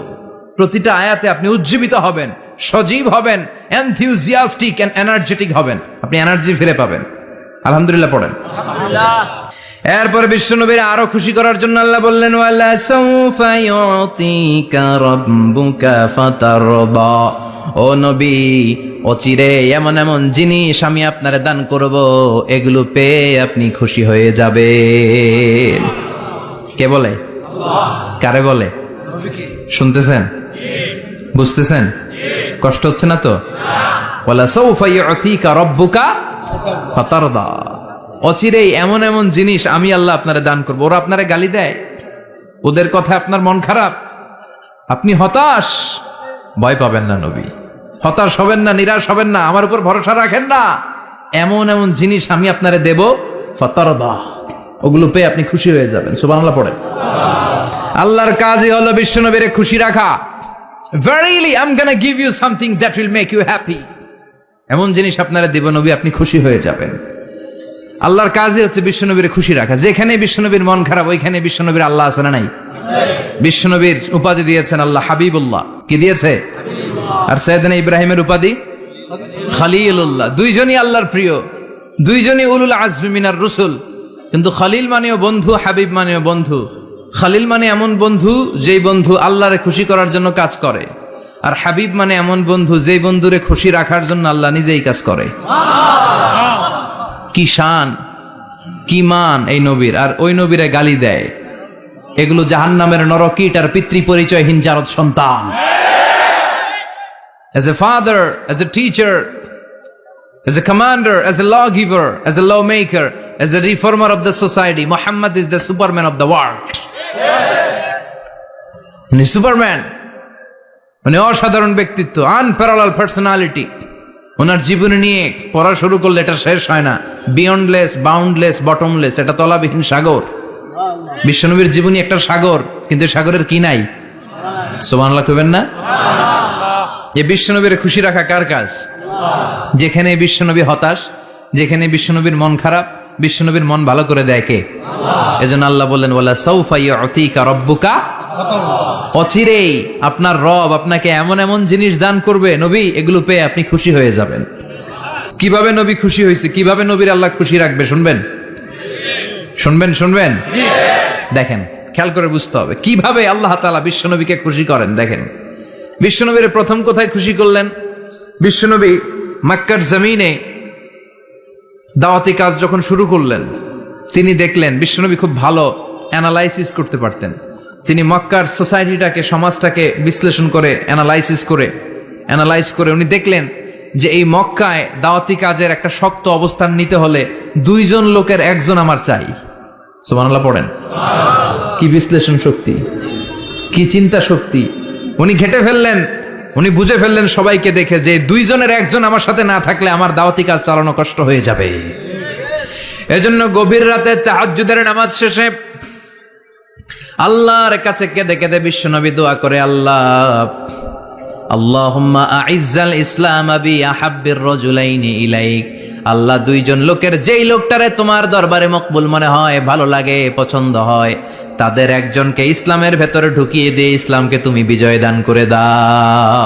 প্রতিটা আয়াতে আপনি উজ্জীবিত হবেন, সজীব হবেন, এনথিউজিয়াস্টিক এন্ড এনার্জেটিক হবেন, আপনি এনার্জি ফিরে পাবেন। আলহামদুলিল্লাহ পড়েন। এরপরে বিশ্বনবীর আরো খুশি করার জন্য আল্লাহ বললেন, ওয়ালা সাউফা ইউতিকা রাব্বুকা ফাতারদা। ও নবী, অচিরে এমন এমন জিনিস আমি আপনারে দান করব, এগুলো পেয়ে আপনি খুশি হয়ে যাবেন। কে বলে? কারে বলে? শুনতেছেন? বুঝতেছেন? কষ্ট হচ্ছে না তো? ওয়ালা সাউফা ইউতিকা রাব্বুকা ফাতারদা। অচিরেই এমন এমন জিনিস আমি আল্লাহ আপনারে দান করবো। ওরা আপনারে গালি দেয়, ওদের কথা আপনার মন খারাপ, আপনি হতাশ, ভয় পাবেন না নবী, হতাশ হবেন না, নিরাশ হবেন না, আমার উপর ভরসা রাখেন না। এমন এমন জিনিস আমি আপনারে দেব, ফাতারদা, ওগুলো পেয়ে আপনি খুশি হয়ে যাবেন। সুবহানাল্লাহ পড়ে। আল্লাহর কাজই হলো বিশ্বনবীরে খুশি রাখা। Verily I'm gonna give you something that will make you happy. এমন জিনিস আপনারা দেব নবী, আপনি খুশি হয়ে যাবেন। আল্লাহর কাজই হচ্ছে বিশ্বনবীর খুশি রাখা। যেখানে বিশ্বনবীর মন খারাপ, ওইখানে বিশ্বনবীর আল্লাহ আছে না নাই? বিশ্বনবীর উপাধি দিয়েছেন আল্লাহ হাবিবুল্লাহ। কি দিয়েছে? আর সাইয়েদনা ইব্রাহিমের উপাধি খলিলুল্লাহ। দুইজনই আল্লাহর প্রিয়, দুইজনই উলুল আজমি মিনার রসুল। কিন্তু খলিল মানেও বন্ধু, হাবিব মানেও বন্ধু। খলিল মানে এমন বন্ধু যেই বন্ধু আল্লাহরে খুশি করার জন্য কাজ করে, আর হাবিব মানে এমন বন্ধু যেই বন্ধুরে খুশি রাখার জন্য আল্লাহ নিজেই কাজ করে। কি শান, কি মান এই নবীর, আর ওই নবীরে গালি দেয়। এগুলো জাহান্নামের নরকীট আর পিতৃ পরিচয়হীন জারদ সন্তান। As a father, as a teacher, as a commander, as a lawgiver, as a lawmaker, as a reformer of the society, Muhammad is the Superman of the world. উনি সুপারম্যান, উনি অসাধারণ ব্যক্তিত্ব, আনপ্যারালাল পার্সোনালিটি। ওনার জীবনী নিয়ে পড়া শুরু করলে এটা শেষ হয় না। বিয়ন্ডলেস, বাউন্ডলেস, বটমলেস, এটা তলাবিহীন সাগর। বিশ্বনবীর জীবনী একটা সাগর, কিন্তু সাগরের কি নাই? সুবহানাল্লাহ কইবেন না? এই বিশ্বনবীর খুশি রাখা কার কাজ? যেখানে বিশ্বনবী হতাশ, যেখানে বিশ্বনবীর মন খারাপ, বিশ্বনবীর মন ভালো করে দেয় কে? এজন্য আল্লাহ বললেন, ওয়ালা সাউফা ইউতিকা রাব্বুকা। অচিরেই আপনার রব আপনাকে এমন এমন জিনিস দান করবে নবী, এগুলো পেয়ে আপনি খুশি হয়ে যাবেন। কিভাবে নবী খুশি হয়েছে, কিভাবে নবীর আল্লাহ খুশি রাখবে শুনবেন? শুনবেন? দেখেন, খেয়াল করে বুঝতে হবে কিভাবে আল্লাহ তাআলা বিশ্বনবীকে খুশি করেন। দেখেন, বিশ্বনবীর প্রথম কোথায় খুশি করলেন? বিশ্বনবী মক্কার জমিনে দাওয়াতি কাজ যখন শুরু করলেন, তিনি দেখলেন বিশ্বনবী খুব ভালো অ্যানালাইসিস করতে পারতেন। তিনি মক্কার সোসাইটিটাকে, সমাজটাকে বিশ্লেষণ করে অ্যানালাইজ করে উনি দেখলেন যে এই মক্কায় দাওয়াতি কাজের একটা শক্ত অবস্থান নিতে হলে দুইজন লোকের একজন আমার চাই। সুবহানাল্লাহ পড়েন। কি বিশ্লেষণ শক্তি, কি চিন্তা শক্তি! উনি ঘেটে ফেললেন, উনি বুঝে ফেললেন সবাইকে দেখে যে দুইজনের একজন আমার সাথে না থাকলে আমার দাওয়াতি কাজ চালানো কষ্ট হয়ে যাবে। এজন্য গভীর রাতে তাহাজ্জুদের নামাজ শেষে আল্লাহর কাছে কেঁদে কেঁদে বিশ্বনবী দোয়া করে, আল্লাহুম্মা আইজ্জাল ইসলাম বি আহাব্বির রাজুলাইনি ইলাইক। আল্লাহ, দুইজন লোকের যেই লোকটারে তোমার দরবারে মকবুল মনে হয়, ভালো লাগে, পছন্দ হয়, তাদের একজনকে ইসলামের ভেতরে ঢুকিয়ে দিয়ে ইসলামকে তুমি বিজয় দান করে দাও।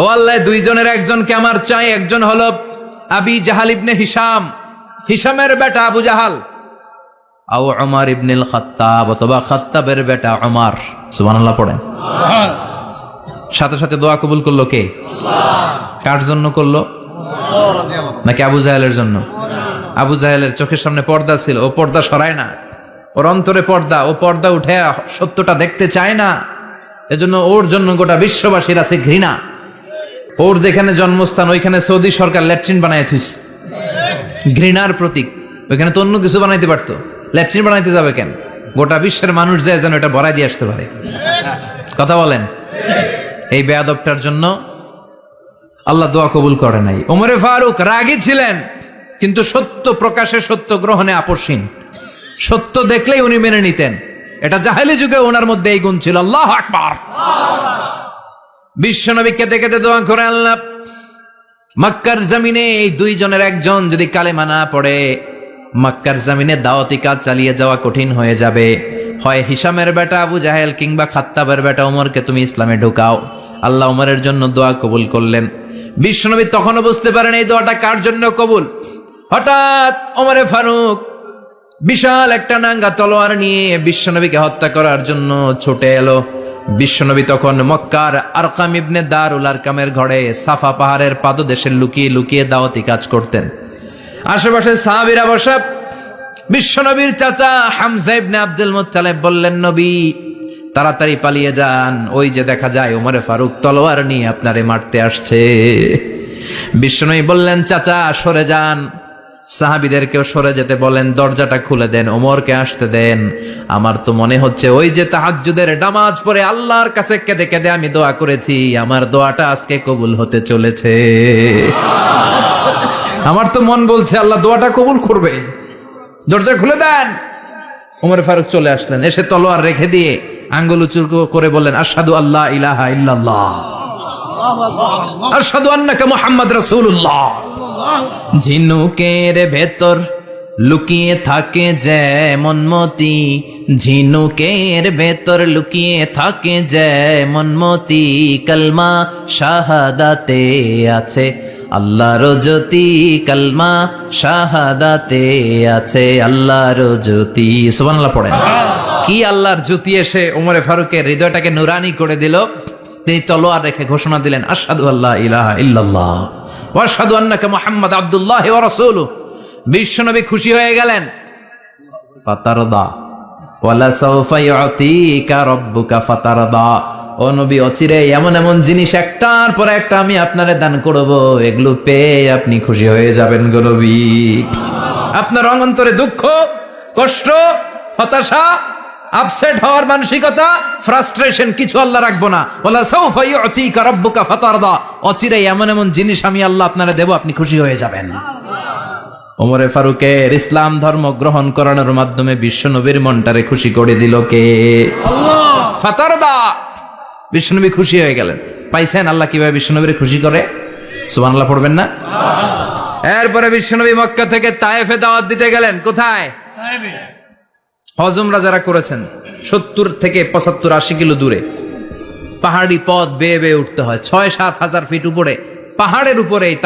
ও আল্লাহ, দুইজনের একজনকে আমার চাই। একজন হলো আবি জাহাল ইবনে হিশাম, হিশামের বেটা আবু জাহাল, আও উমর ইবনুল খাত্তাব, অথবা খাত্তাবের বেটা উমর। সুবহানাল্লাহ পড়েন। সাথে সাথে দোয়া কবুল করলো কে? কার জন্য করলো? নাকি আবু জাহেলের জন্য? আবু জাহেলের চোখের সামনে পর্দা ছিল, ও পর্দা সরায় না। ওর অন্তরে পর্দা, ও পর্দা উঠে সত্যটা দেখতে চায় না। এজন্য ওর জন্য গোটা বিশ্ববাসীর আছে ঘৃণা। ওর যেখানে জন্মস্থান, ওইখানে সৌদি সরকার ল্যাট্রিন বানায় থুইছে, ঘৃণার প্রতীক। ওইখানে তো অন্য কিছু বানাইতে পারতো, ল্যাট্রিন বানাইতে যাবে কেন? গোটা বিশ্বের মানুষ যায় যেন এটা ভরাই দিয়ে আসতে পারে। কথা বলেন। এই বেয়াদবটার জন্য আল্লাহ দোয়া কবুল করে নাই। ওমরে ফারুক রাগী ছিলেন, কিন্তু সত্য প্রকাশে, সত্য গ্রহণে আপোষহীন। সত্য দেখলেই উনি মেনে নিতেন। এটা জাহেলি যুগে ওনার মধ্যে এই গুণ ছিল। আল্লাহু আকবার। বিশ্বনবী কেঁদে কেঁদে দোয়া করে, আল্লাহ, মক্কার জমিনে এই দুইজনের একজন যদি কালেমা না পড়ে, মক্কার জমিনে দাওয়াতি কাজ চালিয়ে যাওয়া কঠিন হয়ে যাবে। হয় হিশামের বেটা আবু জাহেল কিংবা খাত্তাবের বেটা ওমরকে তুমি ইসলামে ঢুকাও। আল্লাহ ওমরের জন্য দোয়া কবুল করলেন। বিশ্বনবী তখনও বুঝতে পারেন এই দোয়াটা কার জন্য কবুল। হঠাৎ ওমরে ফারুক বিশাল একটা নাঙ্গা তলোয়ার নিয়ে বিশ্বনবীকে হত্যা করার জন্য ছুটে এলো। বিশ্বনবী তখন মক্কার আরকাম ইবনে দারুল আরকামের ঘরে সাফা পাহাড়ের পাদদেশে লুকিয়ে লুকিয়ে দাওয়াতি কাজ করতেন। আশেপাশে সাহাবীরা বসা। বিশ্বনবীর চাচা হামজা ইবনে আব্দুল মুত্তালিব বললেন, নবী তাড়াতাড়ি পালিয়ে যান, ওই যে দেখা যায় ওমরে ফারুক তলোয়ার নিয়ে আপনারে মারতে আসছে। বিশ্বনবী বললেন, চাচা সরে যান। সাহাবীদেরকেও সরে যেতে বলেন, দরজাটা খুলে দেন, ওমরকে আসতে দেন। আমার তো মনে হচ্ছে ওই যে তাহাজ্জুদের নামাজ পড়ে আল্লাহর কাছে কেঁদে কেঁদে আমি দোয়া করেছি, আমার দোয়াটা আজকে কবুল হতে চলেছে। আমার তো মন বলছে আল্লাহ দোয়াটা কবুল করবে। দরজা খুলে দেন। ওমর ফারুক চলে আসলেন, এসে তলোয়ার রেখে দিয়ে আঙ্গুল উঁচু করে বললেন, আশহাদু আল্লাহ ইলাহা ইল্লাল্লাহ, আশহাদু আন্নাকা মুহাম্মদ রাসূলুল্লাহ। ঝিনুকের ভেতর লুকিয়ে থাকে যেমন মতি, ঝিনুকের ভেতর লুকিয়ে থাকে যেমন মতি, কালমা শাহাদাতে আছে আল্লাহর জ্যোতি, কালমা শাহাদাতে আছে আল্লাহর জ্যোতি। সুবহানাল্লাহ পড়েন। কি আল্লাহর জ্যোতি এসে ওমরে ফারুকের হৃদয়টাকে নুরানি করে দিল। তিনি তলোয়ার রেখে ঘোষণা দিলেন, আশহাদু আল্লা ইলাহা ইল্লাল্লাহ ওয়া আশহাদু আন্নাকা মুহাম্মাদ আবদুল্লাহ ওয়া রাসূলুহু। বিশ্বনবী খুশি হয়ে গেলেন। ফাতারদা ওয়ালা সাওফা ইউতিকা রাব্বুকা ফাতারদা। ও নবী, অচিরে এমন এমন জিনিস একটার পর একটা আমি আপনারে দান করব, এগুলো পেয়ে আপনি খুশি হয়ে যাবেন গো নবী। আপনার অন্তরে দুঃখ, কষ্ট, হতাশা, আপসেট হওয়ার মানসিকতা, ফ্রাস্ট্রেশন কিছু আল্লাহ রাখবো না। ওয়ালা সাওফা ইউতিকা রাব্বুকা ফাতারদা। অচিরে এমন এমন জিনিস আমি আল্লাহ আপনারে দেব, আপনি খুশি হয়ে যাবেন। ওমরে ফারুকের ইসলাম ধর্ম গ্রহণ করানোর মাধ্যমে বিশ্বনবীর মনটারে খুশি করে দিল কে? আল্লাহ। ফাতারদা। বিশ্বনবী খুশি হয়ে গেলেন। পাইছেন আল্লাহ কিভাবে বিশ্বনবীর খুশি করে? সুবহানাল্লাহ পড়বেন না? এরপরে বিশ্বনবী মক্কা থেকে তায়েফে দাওয়াত দিতে গেলেন। কোথায়? হজমরা যারা করেছেন 70 থেকে 75 80 কিলো দূরে পাহাড়ি পথ বেয়ে বেয়ে উঠতে হয়। 6-7 হাজার ফিট উপরে পাহাড়ের উপরে এই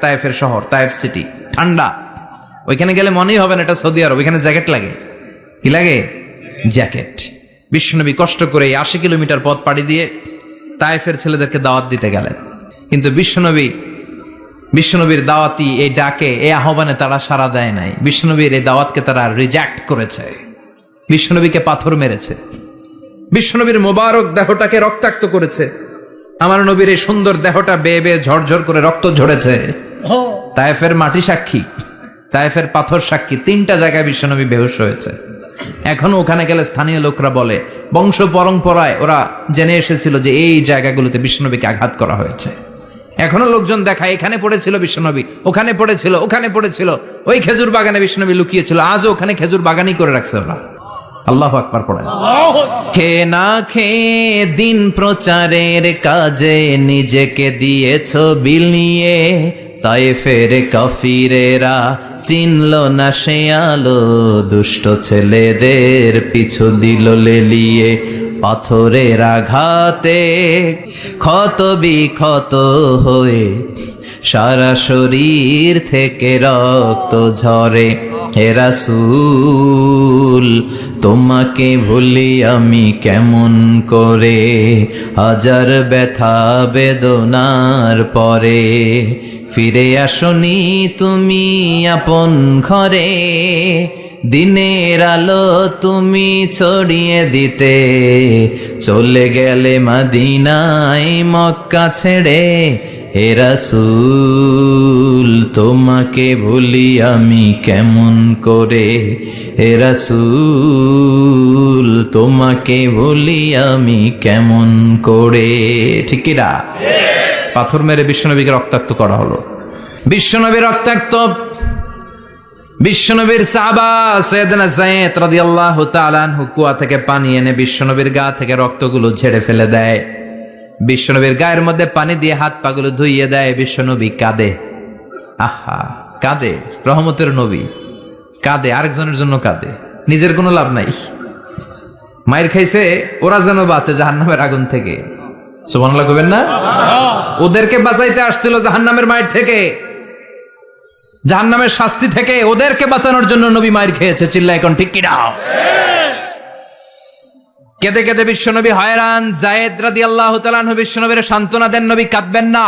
তায়েফের শহর, তায়েফ সিটি। ঠান্ডা। ওইখানে গেলে মনেই হবে না এটা সৌদি আরব। ওইখানে জ্যাকেট লাগে। কি লাগে? জ্যাকেট। বিশ্বনবী কষ্ট করে 80 কিলোমিটার পথ পাড়ি দিয়ে তায়েফের ছেলেদেরকে দাওয়াত দিতে গেলেন। কিন্তু বিশ্বনবীর দাওয়াতি এই ডাকে, এই আহ্বানে তারা সাড়া দেয় নাই। বিশ্বনবীর এই দাওয়াতকে তারা রিজেক্ট করেছে। বিশ্বনবীকে পাথর মেরেছে। বিশ্বনবীর মোবারক দেহটাকে রক্তাক্ত করেছে। আমার নবীর এই সুন্দর দেহটা বেয়ে বেয়ে ঝরঝর করে রক্ত ঝরেছে। তায়েফের মাটি সাক্ষী, তায়েফের পাথর সাক্ষী। 3টা জায়গায় বিশ্বনবী বেহুশ হয়েছে। এখনো ওখানে গেলে স্থানীয় লোকরা বলে, বংশ পরম্পরায় ওরা জেনে এসেছিল যে এই জায়গাগুলোতে বিশ্বনবীকে আঘাত করা হয়েছে। এখনো লোকজন দেখায়, এখানে পড়েছিল বিশ্বনবী, ওখানে পড়েছিল, ওখানে পড়েছিল, ওই খেজুর বাগানে বিশ্বনবী লুকিয়েছিল। আজও ওখানে খেজুর বাগানই করে রাখছে ওরা। আল্লাহু আকবার পড়েন। খেয়ে না খেয়ে দিন প্রচারের কাজে নিজেকে দিয়েছ বিলিয়ে, তায়েফের কাফিরেরা চিনল না সে আলো, দুষ্ট ছেলেদের পিছু দিল লেলিয়ে। পাথরের আঘাতে ক্ষত বিক্ষত হয়ে সারা শরীর থেকে রক্ত ঝরে। হে রাসূল তোমাকে ভুলি আমি কেমন করে, হাজার ব্যথা বেদনার পরে। ফিরে আসনি তুমি আপন ঘরে, দিনের আলো তুমি ছড়িয়ে দিতে। চলে গেলে মদিনায় মক্কা ছেড়ে। হে রাসূল তোমাকে ভুলি আমি কেমন করে, হে রাসূল তোমাকে ভুলি আমি কেমন করে। ঠিক কি না? পাথর মেরে বিশ্বনবীকে রক্তাক্ত করা হলো। বিশ্বনবী রক্তাক্ত। বিশ্বনবীর সাহাবা সাইয়েদনা যায়েদ রাদিয়াল্লাহু তাআলা আনহু কুয়া থেকে পানি এনে বিশ্বনবীর গা থেকে রক্তগুলো ঝেড়ে ফেলে দেয়। বিশ্বনবীর গায়ের মধ্যে পানি দিয়ে হাত পাগুলো ধুইয়ে দেয়। বিশ্বনবী কাঁদে। আহা, কাঁদে। রহমতের নবী, কাঁদে, আরেকজনের জন্য কাঁদে, নিজের কোনো লাভ নাই। মায়ের খাইছে, ওরা যেন বাঁচে জাহান্নামের আগুন থেকে। সুবহানাল্লাহ কইবেন না? ওদেরকে বাঁচাইতে আসছিল জাহান্নামের মায়ের থেকে, জাহান্নামের শাস্তি থেকে ওদেরকে বাঁচানোর জন্য নবী মায়ের খেয়েছে। চিল্লা এখন ঠিক কিনা? কেঁদে কেঁদে বিশ্বনবী হয়রান। যায়েদ রাদিয়াল্লাহু তাআলা আনহু বিশ্বনবীর সান্ত্বনা দেন, নবী কাঁদবেন না।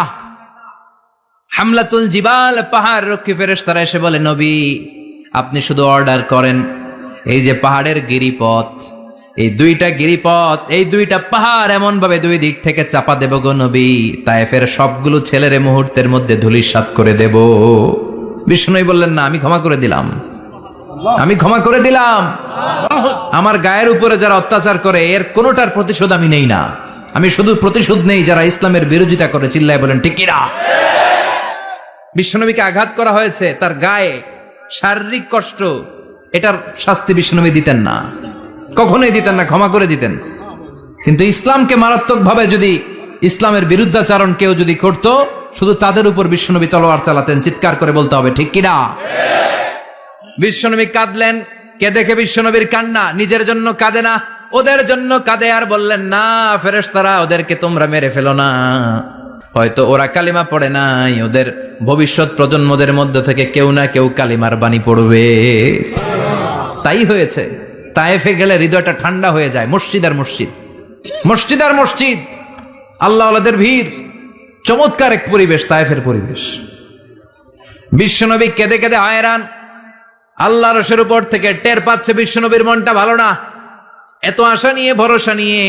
হামলাতুল জিবাল, পাহাড় রক্ষী ফেরেশতারা এসে বলে, নবী আপনি শুধু অর্ডার করেন, এই যে পাহাড়ের গিরিপথ, এই দুইটা গিরিপথ, এই দুইটা পাহাড় এমন ভাবে দুই দিক থেকে চাপা দেব গো নবী, তায়েফের সবগুলো ছেলেরে মুহূর্তের মধ্যে ধূলিসাৎ করে দেব। বিষ্ণুই বললেন, না, আমি ক্ষমা করে দিলাম, আমি ক্ষমা করে দিলাম। আমার গায়ের উপরে যারা অত্যাচার করে এর কোনোটার প্রতিশোধ আমি নেই না, আমি শুধু প্রতিশোধ নেই যারা ইসলামের বিরোধিতা করে। চিল্লায় বলেন ঠিক কিনা? বিশ্বনবীকে আঘাত করা হয়েছে, তার গায়ে শারীরিক কষ্ট, এটার শাস্তি বিশ্বনবী দিতেন না, কখনোই দিতেন না, ক্ষমা করে দিতেন। কিন্তু ইসলামকে মারাত্মক ভাবে যদি ইসলামের বিরুদ্ধাচরণ কেউ যদি করত, শুধু তাদের উপর বিশ্বনবী তলোয়ার চালাতেন। চিৎকার করে বলতে হবে ঠিক কিনা? বিশ্বনবী কাঁদলেন। কে দেখে বিশ্বনবীর কান্না, নিজের জন্য কাঁদে না, ওদের জন্য কাঁদে। আর বললেন, না ফেরেশতারা, ওদেরকে তোমরা মেরে ফেলো না, হয়তো ওরা কালিমা পড়ে নাই, ওদের ভবিষ্যৎ প্রজন্মদের মধ্য থেকে কেউ না কেউ কালিমার বাণী পড়বে। তাই হয়েছে। তায়েফে গেলে হৃদয়টা ঠান্ডা হয়ে যায়। মসজিদ আর মসজিদ, মসজিদ আর মসজিদ, আল্লাহ আল্লাহদের ভিড়, চমৎকার এক পরিবেশ তায়েফের পরিবেশ। বিশ্বনবী কেঁদে কেঁদে হয়রান। আল্লাহ রসের উপর থেকে টের পাচ্ছে বিশ্বনবীর মনটা ভালো না। এত আশা নিয়ে, ভরসা নিয়ে,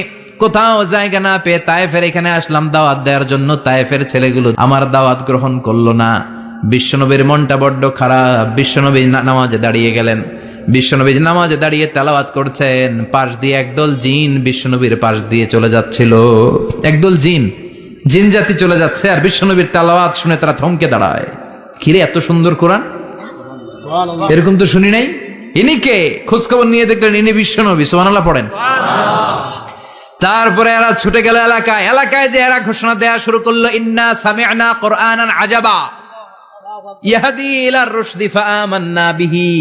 কোথাও জায়গা না পেয়ে তায়েফের এখানে আসলাম দাওয়াত দেওয়ার জন্য। তায়েফের ছেলেগুলো আমার দাওয়াত গ্রহণ করলো না। বিশ্বনবীর মনটা বড্ড খারাপ। বিশ্বনবী নামাজে দাঁড়িয়ে গেলেন। বিশ্বনবী নামাজে দাঁড়িয়ে তেলাওয়াত করছেন, পাশ দিয়ে একদল জিন বিশ্বনবীর পাশ দিয়ে চলে যাচ্ছিল। একদল জিন, জিন জাতি চলে যাচ্ছে, আর বিশ্বনবীর তেলাওয়াত শুনে তারা থমকে দাঁড়ায়। কিরে, এত সুন্দর কোরআন, এরকম তো শুনি নাই। ইনি কে? খোঁজখবর নিয়ে দেখলেন ইনি বিশ্বনবী। সুবহানাল্লাহ পড়েন। তারপরে এরা ছুটে গেল এলাকায়। এলাকায় যে এরা ঘোষণা দেয়া শুরু করলো, ইন্না সামি'না কুরআনান আজাবা ইয়াহদি ইলার রুশদি ফাআমান্না বিহি।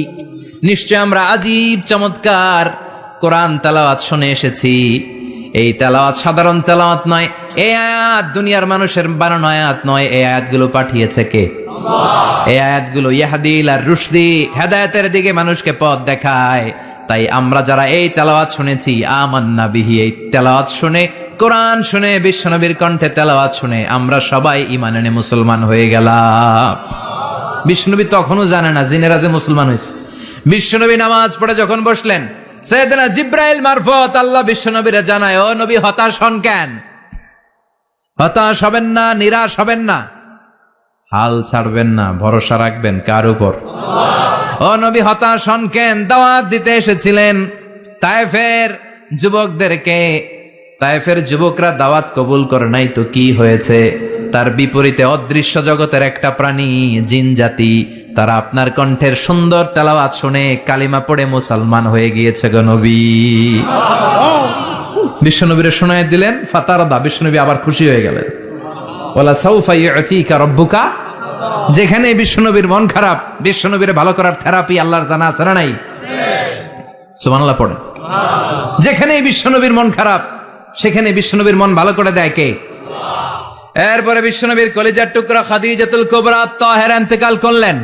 নিশ্চয় আমরা আজীব চমৎকার কোরআন তেলাওয়াত শুনে এসেছি। এই তেলাওয়াত সাধারণ তেলাওয়াত নয়, এই আয়াত দুনিয়ার মানুষের বানানো আয়াত নয়। এই আয়াতগুলো পাঠিয়েছে কে? এই আয়াতগুলো ইয়াহদি ইলার রুশদি, হেদায়েতের দিকে মানুষকে পথ দেখায়। তাই আমরা যারা এই তেলাওয়াত শুনেছি, আমান্না বিহি, এই তেলাওয়াত শুনে, কোরআন শুনে, বিশ্বনবীর কণ্ঠে তেলাওয়াত শুনে আমরা সবাই ঈমান এনে মুসলমান হয়ে গেলাম। বিশ্বনবী তখনও জানে না জিনেরা যে মুসলমান হয়েছে। বিশ্বনবী নামাজ পড়ে যখন বসলেন, সাইয়েদনা জিব্রাইল মারফত আল্লাহ বিশ্বনবীরে জানায়, ও নবী হতাশ হন কেন? হতাশ হবেন না, নিরাশ হবেন না, হাল ছাড়বেন না, ভরসা রাখবেন কার উপর? ও নবী হতাশ হন কেন? দাওয়াত দিতে এসেছিলেন তায়েফের যুবকদেরকে। তায়েফের যুবকরা দাওয়াত কবুল করে নাই তো কি হয়েছে? তার বিপরীতে অদৃশ্য জগতের একটা প্রাণী, জিন জাতি, তারা আপনার কণ্ঠের সুন্দর তেলাওয়াত শুনে কালিমা পড়ে মুসলমান হয়ে গিয়েছে গো নবী। বিশ্বনবীরে শোনায় দিলেন, ফাতারদা, বিশ্বনবী আবার খুশি হয়ে গেলেন। ওয়ালা সাউফা ইউতিকা রাব্বুকা। যেখানে বিশ্বনবীর মন খারাপ, বিশ্বনবীর ভালো করার থেরাপি আল্লাহর জানা আছে না নাই? সুবহানাল্লাহ পড়েন। যেখানে বিশ্বনবীর মন খারাপ, সেখানে বিশ্বনবীর মন ভালো করে দেয় কে? এরপরে বিশ্বনবীর কলিজার টুকরা খাদিজাতুল কুবরা তাহেরা ইন্তেকাল করলেন।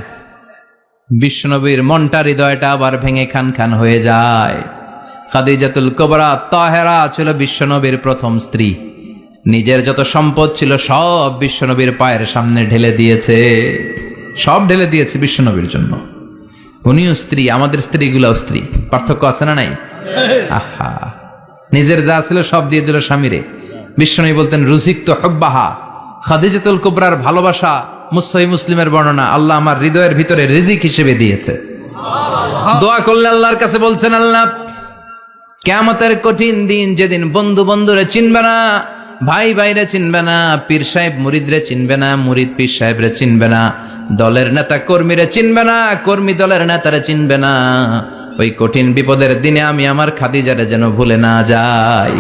বিশ্বনবীর মনটা, হৃদয়টা আবার ভেঙে খান খান হয়ে যায়। খাদিজাতুল কুবরা তাহেরা ছিল বিশ্বনবীর প্রথম স্ত্রী। নিজের যত সম্পদ ছিল সব বিশ্বনবীর পায়ের সামনে ঢেলে দিয়েছে, সব ঢেলে দিয়েছে বিশ্বনবীর জন্য। উনিও স্ত্রী, আমাদের স্ত্রীগুলাও স্ত্রী, পার্থক্য আছে না নাই? আহা, নিজের যা ছিল সব দিয়ে দিল স্বামীরে। বিশ্বনবী বলতেন, রুজিকতু হুব্বাহা। খাদিজাতুল কুবরার ভালোবাসা সহিহ মুসলিমের বর্ণনা, আল্লাহ আমার হৃদয়ের ভিতরে রিজিক হিসেবে দিয়েছে। দোয়া করলে আল্লাহর কাছে বলছেন, আল্লাহ কিয়ামতের কঠিন দিন, যেদিন বন্ধু বন্ধুরে চিনবে না, ভাই ভাইরে চিনবে না, পীর সাহেব মুরিদরে চিনবে না, মুরিদ পীর সাহেবরে চিনবে না, দলের নেতা কর্মীরে চিনবে না, কর্মী দলের নেতারে চিনবে না, ওই কঠিন বিপদের দিনে আমি আমার খাদিজারে যেন ভুলে না যাই।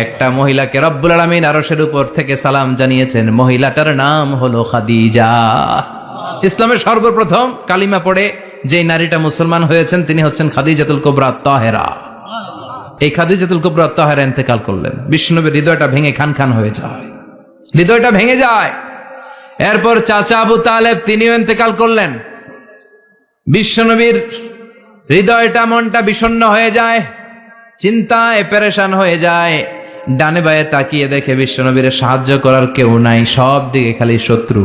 একটা মহিলাকে রব্বুল আলামিন আরশের উপর থেকে সালাম জানিয়েছেন, মহিলাটার নাম হলো খাদিজা। ইসলামের সর্বপ্রথম কালিমা পড়ে যে নারীটা মুসলমান হয়েছেন তিনি হচ্ছেন খাদিজাতুল কুবরা তাহেরা। এই খাদিজাতুল কুবরা তাহেরা ইন্তেকাল করলেন, বিশ্বনবীর হৃদয়টা ভেঙে খান খান হয়ে যায়, হৃদয়টা ভেঙে যায়। এরপর চাচা আবু তালেব তিনিও ইন্তেকাল করলেন, বিশ্বনবীর হৃদয়টা মনটা বিষণ্ণ হয়ে যায়, চিন্তায় পেরেশান হয়ে যায়। ডানে বায়ে তাকিয়ে দেখে বিশ্বনবীর সাহায্য করার কেউ নাই, সব দিকে খালি শত্রু,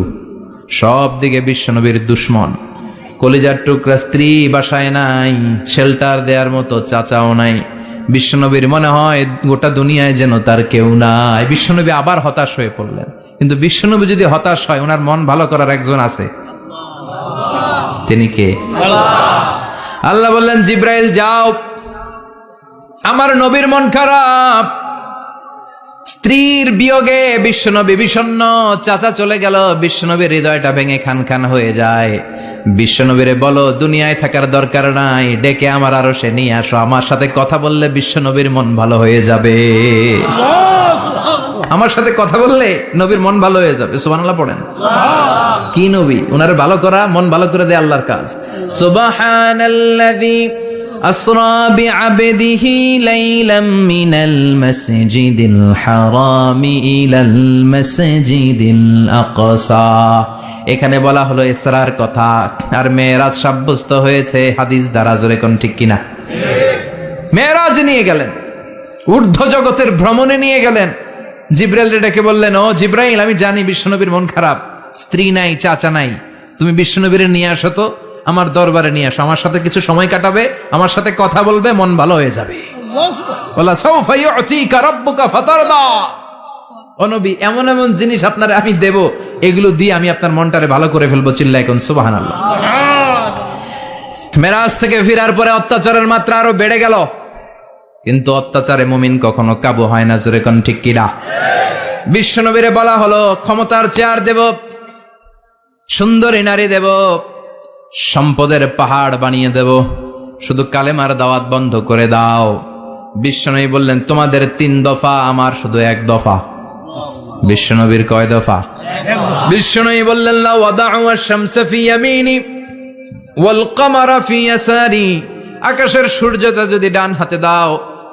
সব দিকে বিশ্বনবীর দুশ্মন। কলিজার টুকরা স্ত্রী বাসায় নাই, শেল্টার দেওয়ার মতো চাচাও নাই। বিশ্বনবীর মনে হয় গোটা দুনিয়ায় যেন তার কেউ নাই। বিশ্বনবী আবার হতাশ হয়ে পড়লেন। কিন্তু বিশ্বনবী যদি হতাশ হয়, ওনার মন ভালো করার একজন আছে, তিনি কে? আল্লাহ বললেন, জিব্রাইল যাও, আমার নবীর মন খারাপ, স্ত্রীর বিয়োগে বিশ্বনবী বিষণ্ণ, চাচা চলে গেল, বিশ্বনবীর হৃদয়টা ভেঙে খান খান হয়ে যায়। বিশ্বনবীরে বলো দুনিয়ায় থাকার দরকার নাই, ডেকে আমার আরো সে নিয়ে আসো, আমার সাথে কথা বললে বিশ্বনবীর মন ভালো হয়ে যাবে। আমার সাথে কথা বললে নবীর মন ভালো হয়ে যাবে। সুবহানাল্লাহ পড়েন। কি নবী? উনারে ভালো করা, মন ভালো করে দেয় আল্লাহর কাজ। সুবহানাল্লাযী আসরা বিআবদিহি লাইলাম মিনাল মাসজিদিল হারামি ইলাল মাসজিদিল আকসা। এখানে বলা হলো ইসরার কথা, আর মেরাজ সাব্যস্ত হয়েছে হাদিস দ্বারা। জোরে কোন ঠিক কিনা? মেরাজ নিয়ে গেলেন, ঊর্ধ্ব জগতের ভ্রমণে নিয়ে গেলেন। জিব্রাইল ডেকে বললেন, ও জিব্রাইল, আমি জানি বিশ্বনবীর মন খারাপ, স্ত্রী নাই, চাচা নাই, তুমি বিশ্বনবীর নিয়ে আসো তো, আমার দরবারে নিয়ে আসো, আমার সাথে কিছু সময় কাটাবে, আমার সাথে কথা বলবে, মন ভালো হয়ে যাবে। ওয়ালা সাওফা ইউতিকা রাব্বুকা ফাতারদা। ও নবী, এমন এমন জিনিস আপনারে আমি দেব, এগুলো দিয়ে আমি আপনার মনটারে ভালো করে ফেলবো। চিল্লায় কোন সুবহানাল্লাহ। মেরাজ থেকে ফেরার পরে অত্যাচারের মাত্রা আরো বেড়ে গেল, কিন্তু অত্যাচারে মুমিন কখনো কাবু হয় না। জোরে কোন ঠিক কিনা? বিশ্বনবীরে বলা হলো, ক্ষমতার চেয়ার দেব, সুন্দরী নারী দেব, সম্পদের পাহাড় বানিয়ে দেব, শুধু কালেমার দাওয়াত বন্ধ করে দাও। বিশ্বনবী বললেন, তোমাদের 3 দফা, আমার শুধু 1 দফা। বিশ্বনবীর কয় দফা? বিশ্বনবী বললেন, লা ওয়াদাউ আশ-শামসা ফি ইয়ামিনি ওয়াল কামারা ফি ইয়াসারি। আকাশের সূর্যটা যদি ডান হাতে দাও,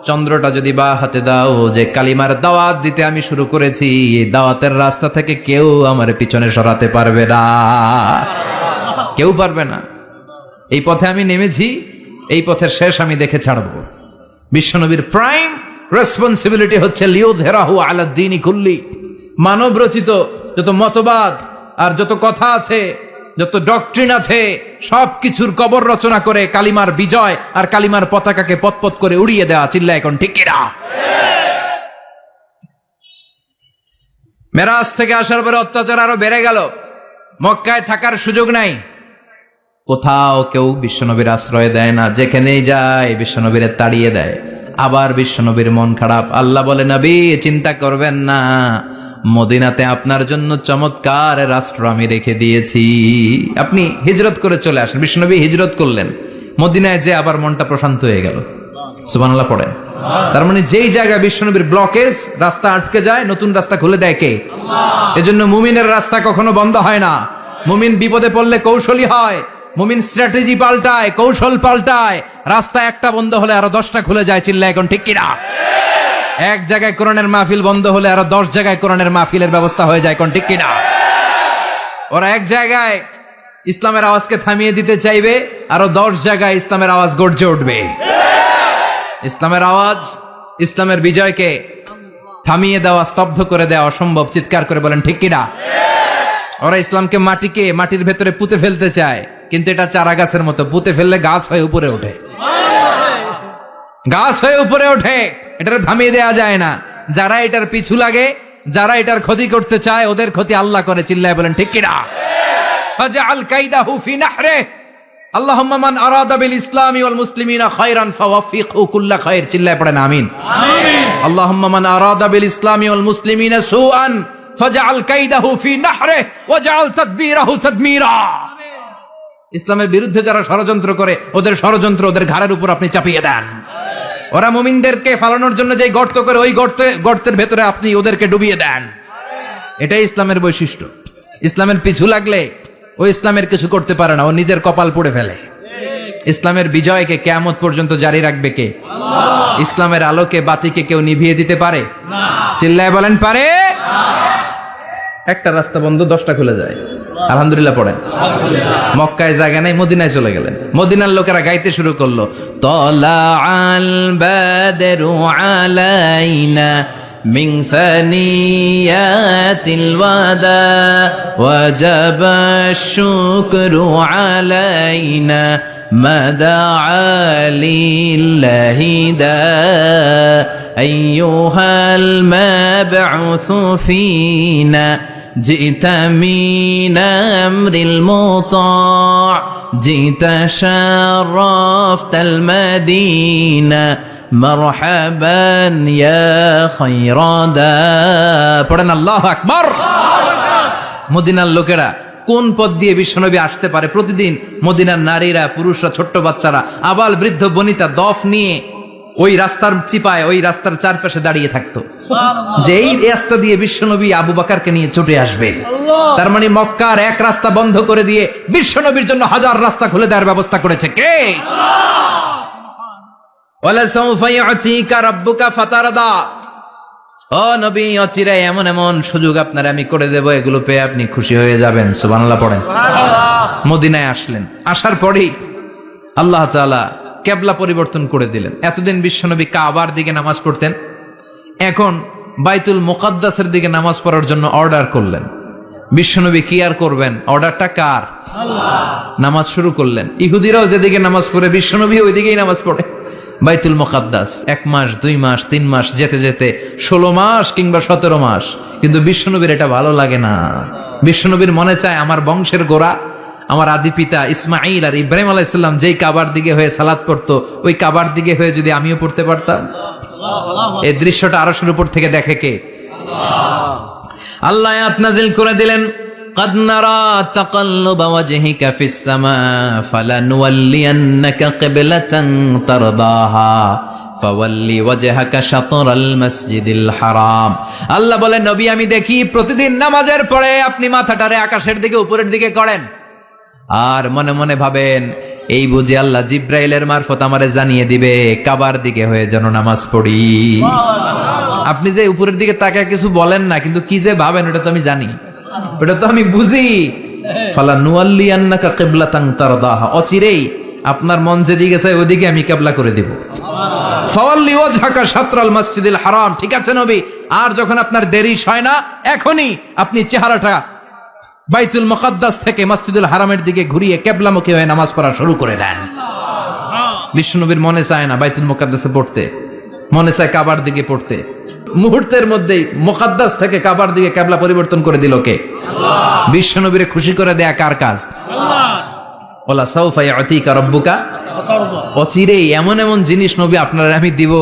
চন্দ্রটা যদি বা হাতে দাও, যে কালিমার দাওয়াত দিতে আমি শুরু করেছি, এই দাওয়াতের রাস্তা থেকে কেউ আমার পিছনে সরাতে পারবে না, কেউ পারবে না। এই পথে আমি নেমেছি, এই পথের শেষ আমি দেখে ছাড়ব। বিশ্বনবীর প্রাইম রেসপন্সিবিলিটি হচ্ছে লিউযহিরাহু আলা দ্বীনি কুল্লি। মানব রচিত যত মতবাদ আর যত কথা আছে, যত ডক্ট্রিন আছে, সবকিছুর কবর রচনা করে কালিমার বিজয় আর কালিমার পতাকাকে পতপত করে উড়িয়ে দেওয়া। চিল্লা এখন ঠিক কিনা? মেরাজ থেকে আসার পরে অত্যাচার আরো বেড়ে গেল, মক্কায় থাকার সুযোগ নাই, কোথাও কেউ বিশ্বনবীর আশ্রয় দেয় না, যেখানেই যায় বিশ্বনবীর তাড়িয়ে দেয়। আবার বিশ্বনবীর মন খারাপ। আল্লাহ বলে, নবী চিন্তা করবেন না, মদিনাতে আপনার জন্য চমৎকার রাষ্ট্র আমি রেখে দিয়েছি, আপনি হিজরত করে চলে আসেন। বিশ্বনবী হিজরত করলেন, মদিনায় যে আবার মনটা প্রশান্ত হয়ে গেল। সুবহানাল্লাহ পড়েন। তার মানে যেই জায়গায় বিশ্বনবীর ব্লকেজ, রাস্তা আটকে যায়, নতুন রাস্তা খুলে দেয় কে? এজন্য মুমিনের রাস্তা কখনো বন্ধ হয় না। মুমিন বিপদে পড়লে কৌশলী হয়, মুমিন স্ট্র্যাটেজি পাল্টায়, কৌশল পাল্টায়। রাস্তা একটা বন্ধ হলে আরো 10টা খুলে যায়। চিল্লা এখন ঠিক কিনা? এক জায়গায় কোরআনের মাহফিল বন্ধ হলে আরো 10 জায়গায় কোরআনের মাহফিলের ব্যবস্থা হয়ে যায়। কোন ঠিক কিনা? ওরা এক জায়গায় ইসলামের আওয়াজকে থামিয়ে দিতে চাইবে, আরো 10 জায়গায় ইসলামের আওয়াজ গর্জে উঠবে। ইসলামের আওয়াজ, ইসলামের বিজয়কে থামিয়ে দেওয়া, স্তব্ধ করে দেওয়া অসম্ভব। চিৎকার করে বলেন ঠিক কিনা? ওরা ইসলামকে মাটির ভেতরে পুঁতে ফেলতে চায়, কিন্তু এটা চারা গাছের মতো, পুঁতে ফেললে গাছ হয়ে উপরে ওঠে, গাছ হয়ে উপরে ওঠে, এটা থামিয়ে দেয়া যায় না। যারা এটার পিছু লাগে, যারা এটার ক্ষতি করতে চায়, ওদের ক্ষতি আল্লাহ করে। চিল্লায় বলেন ঠিক কিনা? ফাজআল কাইদাহু ফি নাহরে। আল্লাহুম্মা মান আরাদা বিল ইসলামি ওয়াল মুসলিমিনা খায়রান ফাওয়াফিকহু কুল্লা খায়র। চিল্লায় পড়েন আমিন। আমিন। আল্লাহুম্মা মান আরাদা বিল ইসলামি ওয়াল মুসলিমিনা সুআন ফাজআল কাইদাহু ফি নাহরে ওয়াজআল তাদবীরাহু তাদমীরা। ইসলামের বিরুদ্ধে যারা ষড়যন্ত্র করে, ওদের ষড়যন্ত্র ওদের ঘাড়ের উপর আপনি চাপিয়ে দেন। ওরা মুমিনদেরকে ফালানোর জন্য যে গর্ত করে, ওই গর্তের ভেতরে আপনি ওদেরকে ডুবিয়ে দেন। এটাই ইসলামের বৈশিষ্ট্য। ইসলামের পিছু লাগলে ও ইসলামের কিছু করতে পারে না, ও নিজের কপাল পুড়ে ফেলে। ইসলামের বিজয়কে কিয়ামত পর্যন্ত জারি রাখবে কে? ইসলামের আলোকে বাতিকে কেউ নিভিয়ে দিতে পারে? চিল্লায় বলেন পারে? একটা রাস্তা বন্ধ, 10টা খুলে যায়। আলহামদুলিল্লাহ পড়েন। মক্কায় জায়গা নাই, মদিনায় চলে গেলেন। মদিনার লোকেরা গাইতে শুরু করলো, তলা আল বাদরু আলাইনা মিন সানিয়াতিল ওয়াদা ওয়াজাবা শুকরু আলাইনা মাদআ লিল্লাহি দা আইয়ুহাল মাবউসু ফিনা جئت من أمر المطاع جئت شرفت المدينة مرحبا يا خير دا পড়েন আল্লাহু আকবার। মদিনার লোকেরা কোন পথ দিয়ে বিশ্বনবী আসতে পারে? প্রতিদিন মদিনার নারীরা, পুরুষরা, ছোট্ট বাচ্চারা, আবাল বৃদ্ধ বনিতা দফ নিয়ে ওই রাস্তার চিপায়, ওই রাস্তার চারপাশে দাঁড়িয়ে থাকতো যে এই রাস্তা দিয়ে বিশ্বনবী আবু বকরকে নিয়ে ছুটে আসবে। তার মানে মক্কার এক রাস্তা বন্ধ করে দিয়ে বিশ্বনবীর জন্য হাজার রাস্তা খুলে দেওয়ার ব্যবস্থা করেছে কে? ওয়ালা সাউফা ইউতিকা রাব্বুকা ফাতারদা। ও নবী, অচিরে এমন এমন সুযোগ আপনার আমি করে দেব, এগুলো পেয়ে আপনি খুশি হয়ে যাবেন। সুবহানাল্লাহ পড়েন। মদিনায় আসলেন, আসার পরেই আল্লাহ তাআলা কেবলা পরিবর্তন করে দিলেন। এতদিন বিশ্বনবী কাবার দিকে নামাজ পড়তেন, এখন বাইতুল মুকাদ্দাসের দিকে নামাজ পড়ার জন্য অর্ডার করলেন। বিশ্বনবী কি আর করবেন, অর্ডারটা কার? নামাজ শুরু করলেন। ইহুদিরাও যেদিকে নামাজ পড়ে বিশ্বনবী ওই দিকেই নামাজ পড়ে। বাইতুল মুকাদ্দাস 1 মাস 2 মাস 3 মাস যেতে যেতে 16 মাস কিংবা 17 মাস, কিন্তু বিশ্বনবীর এটা ভালো লাগে না। বিশ্বনবীর মনে চায় আমার বংশের গোড়া, আমার আদি পিতা ইসমাইল আর ইব্রাহিম আলাইহিস সালাম যেই কাবার দিকে হয়ে সালাত পড়তো, ওই কাবার দিকে হয়ে যদি আমিও পড়তে পারতাম। এই দৃশ্যটা আরশের উপর থেকে দেখে কে? আল্লাহ আয়াত নাযিল করে দিলেন, قد نرى تقلب وجهك في السماء فلنولينك قبلة ترضاها فولي وجهك شطر المسجد الحرام। আল্লাহ বলেন, নবী আমি দেখি প্রতিদিন নামাজের পরে আপনি মাথাটারে আকাশের দিকে, উপরের দিকে করেন, আর মনে মনে ভাবেন এই বুঝি আল্লাহ জিব্রাইলের মারফত আমারে জানিয়ে দিবে কাবার দিকে হয়ে যেন নামাজ পড়ি। আপনি যে উপরের দিকে তাকায় কিছু বলেন না, কিন্তু কি যে ভাবেন ওটা তো আমি জানি, ওটা তো আমি বুঝি। ফালানুয়াল্লিয়ান্নাকা কিবলাতান তারদাহা, অচিরেই আপনার মন যেদিকে চায় ওদিকে আমি কিবলা করে দিব। ফাওয়াল্লি ওয়াজহাকা শাতরাল মসজিদিল হারাম। ঠিক আছে নবী, আর যখন আপনার দেরি হয় না, এখনই আপনি চেহারাটা বাইতুল মুকাদ্দাস থেকে মসজিদুল হারামের দিকে ঘুরিয়ে কিবলামুখী হয়ে নামাজ পড়া শুরু করে দেন। বিশ্বনবীর মনে চায় না বাইতুল মুকাদ্দাসে পড়তে, মনে চায় কাবার দিকে পড়তে। মুহূর্তের মধ্যেই মুকাদ্দাস থেকে কাবার দিকে কিবলা পরিবর্তন করে দিল কে? আল্লাহ। বিশ্বনবীরে খুশি করে দেয়া কার কাজ? আল্লাহ। ওয়ালা সাউফা ইউতিকা রাব্বুকা ফাতারদা। অচিরেই এমন এমন জিনিস নবী আপনার আমি দিব,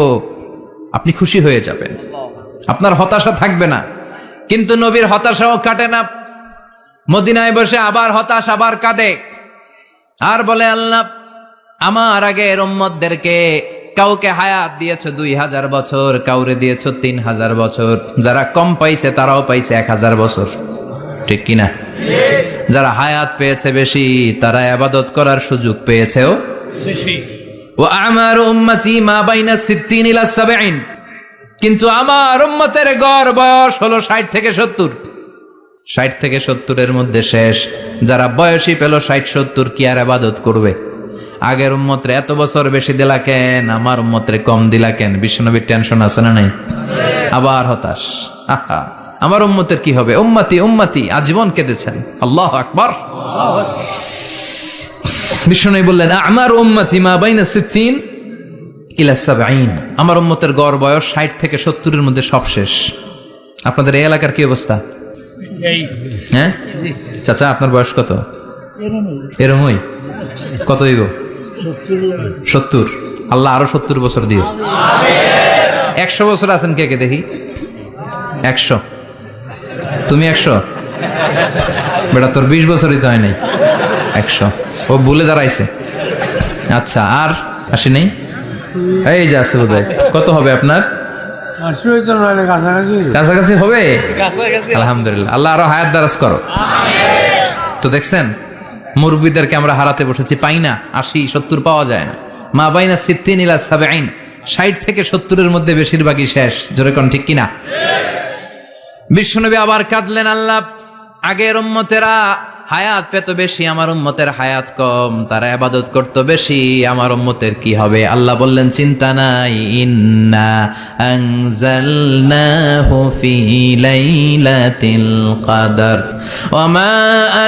আপনি খুশি হয়ে যাবেন, আপনার হতাশা থাকবে না। কিন্তু নবীর হতাশাও কাটে না। মদিনায় বসে আবার হতাশ, আবার কাঁদে, আর বলে আল্লাহ আমার আগের উম্মতদেরকে কাউকে হায়াত দিয়েছো 2000 বছর, কাউরে দিয়েছো 3000 বছর, যারা কম পাইছে তারাও পাইছে 1000 বছর, ঠিক কিনা? যারা হায়াত পেয়েছে বেশি, তারা ইবাদত করার সুযোগ পেয়েছেও বেশি। ওয়া আমারু উম্মতি মা বাইনা 60 ইলা 70, কিন্তু আমার উম্মতের গড় বয়স হলো 60 থেকে 70। 60 থেকে 70-এর মধ্যে শেষ। যারা বয়সী পেল 60-70, কি আর ইবাদত করবে? আগের উম্মতরে এত বছর বেশি দিলা কেন, আমার উম্মতরে কম দিলা কেন? বিশ্বনবীর টেনশন আছে না নাই? আবার হতাশ, আহা আমার উম্মতের কি হবে? উম্মতি উম্মতি আজীবন কেঁদেছেন। আল্লাহু আকবার। বিশ্বনবী বললেন আমার উম্মতি মা বাইনা 60 ইলা 70, আমার উম্মতের গড় বয়স 60 থেকে 70-এর মধ্যে সব শেষ। আপনাদের এই এলাকার কি অবস্থা? হ্যাঁ চাচা, আপনার বয়স কত? এরমই। কত হইব? 70। আল্লাহ আরো 70 বছর দিও। 100 বছর আছেন কে কে দেখি? 100। তুমি 100? বেটা তোর 20 বছরই তো হয় নাই। 100 ও ভুলে দাঁড়াইছে। আচ্ছা, আর আসি নেই? এই যে আছে বোধহয়। কত হবে আপনার? কাছাকাছি হবে। আলহামদুলিল্লাহ, আল্লাহ আরো হায়াত দারাজ করো। তো দেখছেন মুরব্বীদেরকে আমরা হারাতে বসেছি, পাই না, 80-70 পাওয়া যায় না। মা বাইনা 60 ইলা 70, 60 থেকে 70-এর মধ্যে বেশিরভাগই শেষ। জোরে কোন ঠিক কিনা? বিশ্বনবী আবার কাঁদলেন, আল্লাহ আগের উম্মতেরা হায়াত পেত বেশি, আমার উম্মতের হায়াত কম, তারা ইবাদত করত বেশি, আমার উম্মতের কি হবে? আল্লাহ বললেন চিন্তা নাই, ইন্না আনজালনাহু ফি লাইলাতিল কদর ওয়া মা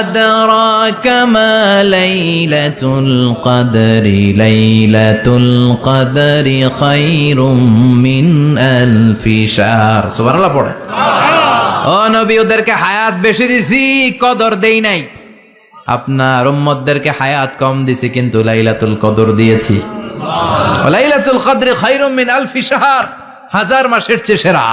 আদরাকা মা লাইলাতুল কদরি লাইলাতুল কদরি খায়রুম মিন আলফি শাহর। সুবহানাল্লাহ পড়ে। ও নবী, ওদেরকে হায়াত বেশি দিছি, কদর দেই নাই। আপনার উম্মতদেরকে হায়াত কম দিছি, কিন্তু লাইলাতুল কদর দিয়েছি। লাইলাতুল কদরি খায়রুম মিন আলফি শাহর, 1000 মাসের চেয়ে সেরা।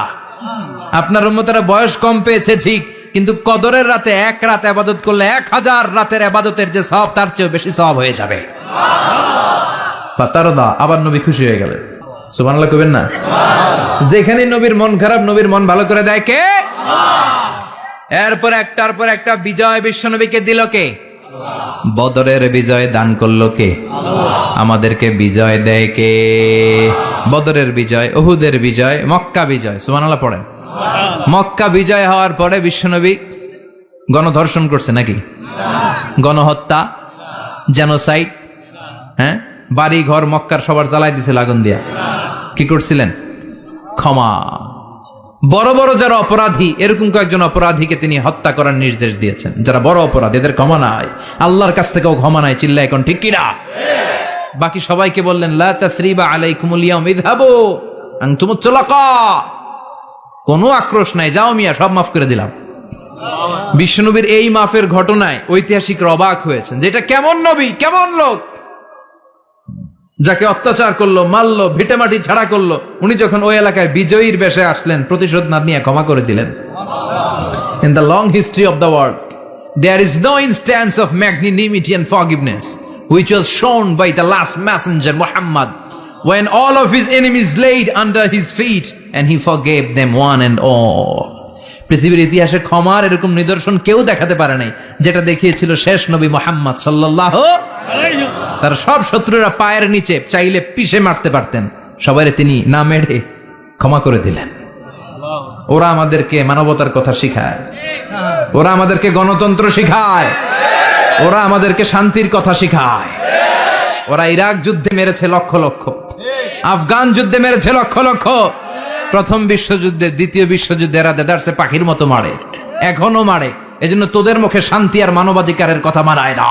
আপনার উম্মতেরা বয়স কম পেয়েছে ঠিক, কিন্তু কদরের রাতে এক রাত ইবাদত করলে 1000 রাতের ইবাদতের যে সওয়াব, তার চেয়ে বেশি সওয়াব হয়ে যাবে। ফাতারদা, আবার নবী খুশি হয়ে গেলেন। সুবহানাল্লাহ কইবেন না? যেখানে নবীর মন খারাপ, নবীর মন ভালো করে দেয় কে? এরপর একটার পর একটা বিজয় বিশ্বনবীকে দিল কে? বদরের বিজয় দান করলো কে? আমাদেরকে বিজয় দেয় কে? বদরের বিজয়, উহুদের বিজয়, মক্কা বিজয়। সুবহানাল্লাহ পড়েন। মক্কা বিজয় হওয়ার পরে বিশ্বনবী গণধর্ষণ করছে নাকি? গণহত্যা, জেনোসাইড, হ্যাঁ, বাড়ি ঘর মক্কার সবার জ্বালাই দিছিল আগুন দিয়া। কি করছিলেন? ক্ষমা। বড় বড় যারা অপরাধী, এরকম কয়েকজন অপরাধীকে তিনি হত্যা করার নির্দেশ দিয়েছেন। যারা বড় অপরাধী, এদের ক্ষমা নাই, আল্লাহর কাছ থেকেও ক্ষমা নাই। চিল্লা এখন ঠিক কিনা? বাকি সবাইকে বললেন লা তাসরিবা আলাইকুমুল ইয়াউম ইযহাবু আনতুমুত তুলাকা, কোনো আক্রোশ নাই, যাও মিয়া, সব মাফ করে দিলাম। বিশ্বনবীর এই মাফের ঘটনায় ঐতিহাসিকরা অবাক হয়েছেন, যেটা কেমন নবী, কেমন লোক, যাকে অত্যাচার করলো, মারলো, ভিটেমাটি ছাড়া করলো, উনি যখন ওই এলাকায় বিজয়ীর বেশে আসলেন, প্রতিশোধ না নিয়ে ক্ষমা করে দিলেন। In the long history of the world, there is no instance of magnanimity and forgiveness which was shown by the last messenger Muhammad, when all of his enemies laid under his feet and he forgave them one and all. পৃথিবীর ইতিহাসে ক্ষমার এরকম নিদর্শন কেউ দেখাতে পারে নাই, যেটা দেখিয়েছিল শেষ নবী মুহাম্মদ সাল্লাল্লাহু আলাইহি ওয়াসাল্লাম। তার সব শত্রুরা পায়ের নিচে চাইলে পিষে মারতে পারতেন, সবাইরে তিনি না মেরে ক্ষমা করে দিলেন। ওরা আমাদেরকে মানবতার কথা শিখায়, ওরা আমাদেরকে গণতন্ত্র শিখায়, ওরা আমাদেরকে শান্তির কথা শিখায়। ওরা ইরাক যুদ্ধে মেরেছে লক্ষ লক্ষ, আফগান যুদ্ধে মেরেছে লক্ষ লক্ষ, প্রথম বিশ্বযুদ্ধে, দ্বিতীয় বিশ্বযুদ্ধে এরা দেদারসে পাখির মতো মারে, এখনো মারে। এজন্য তোদের মুখে শান্তি আর মানবাধিকারের কথা মানায় না।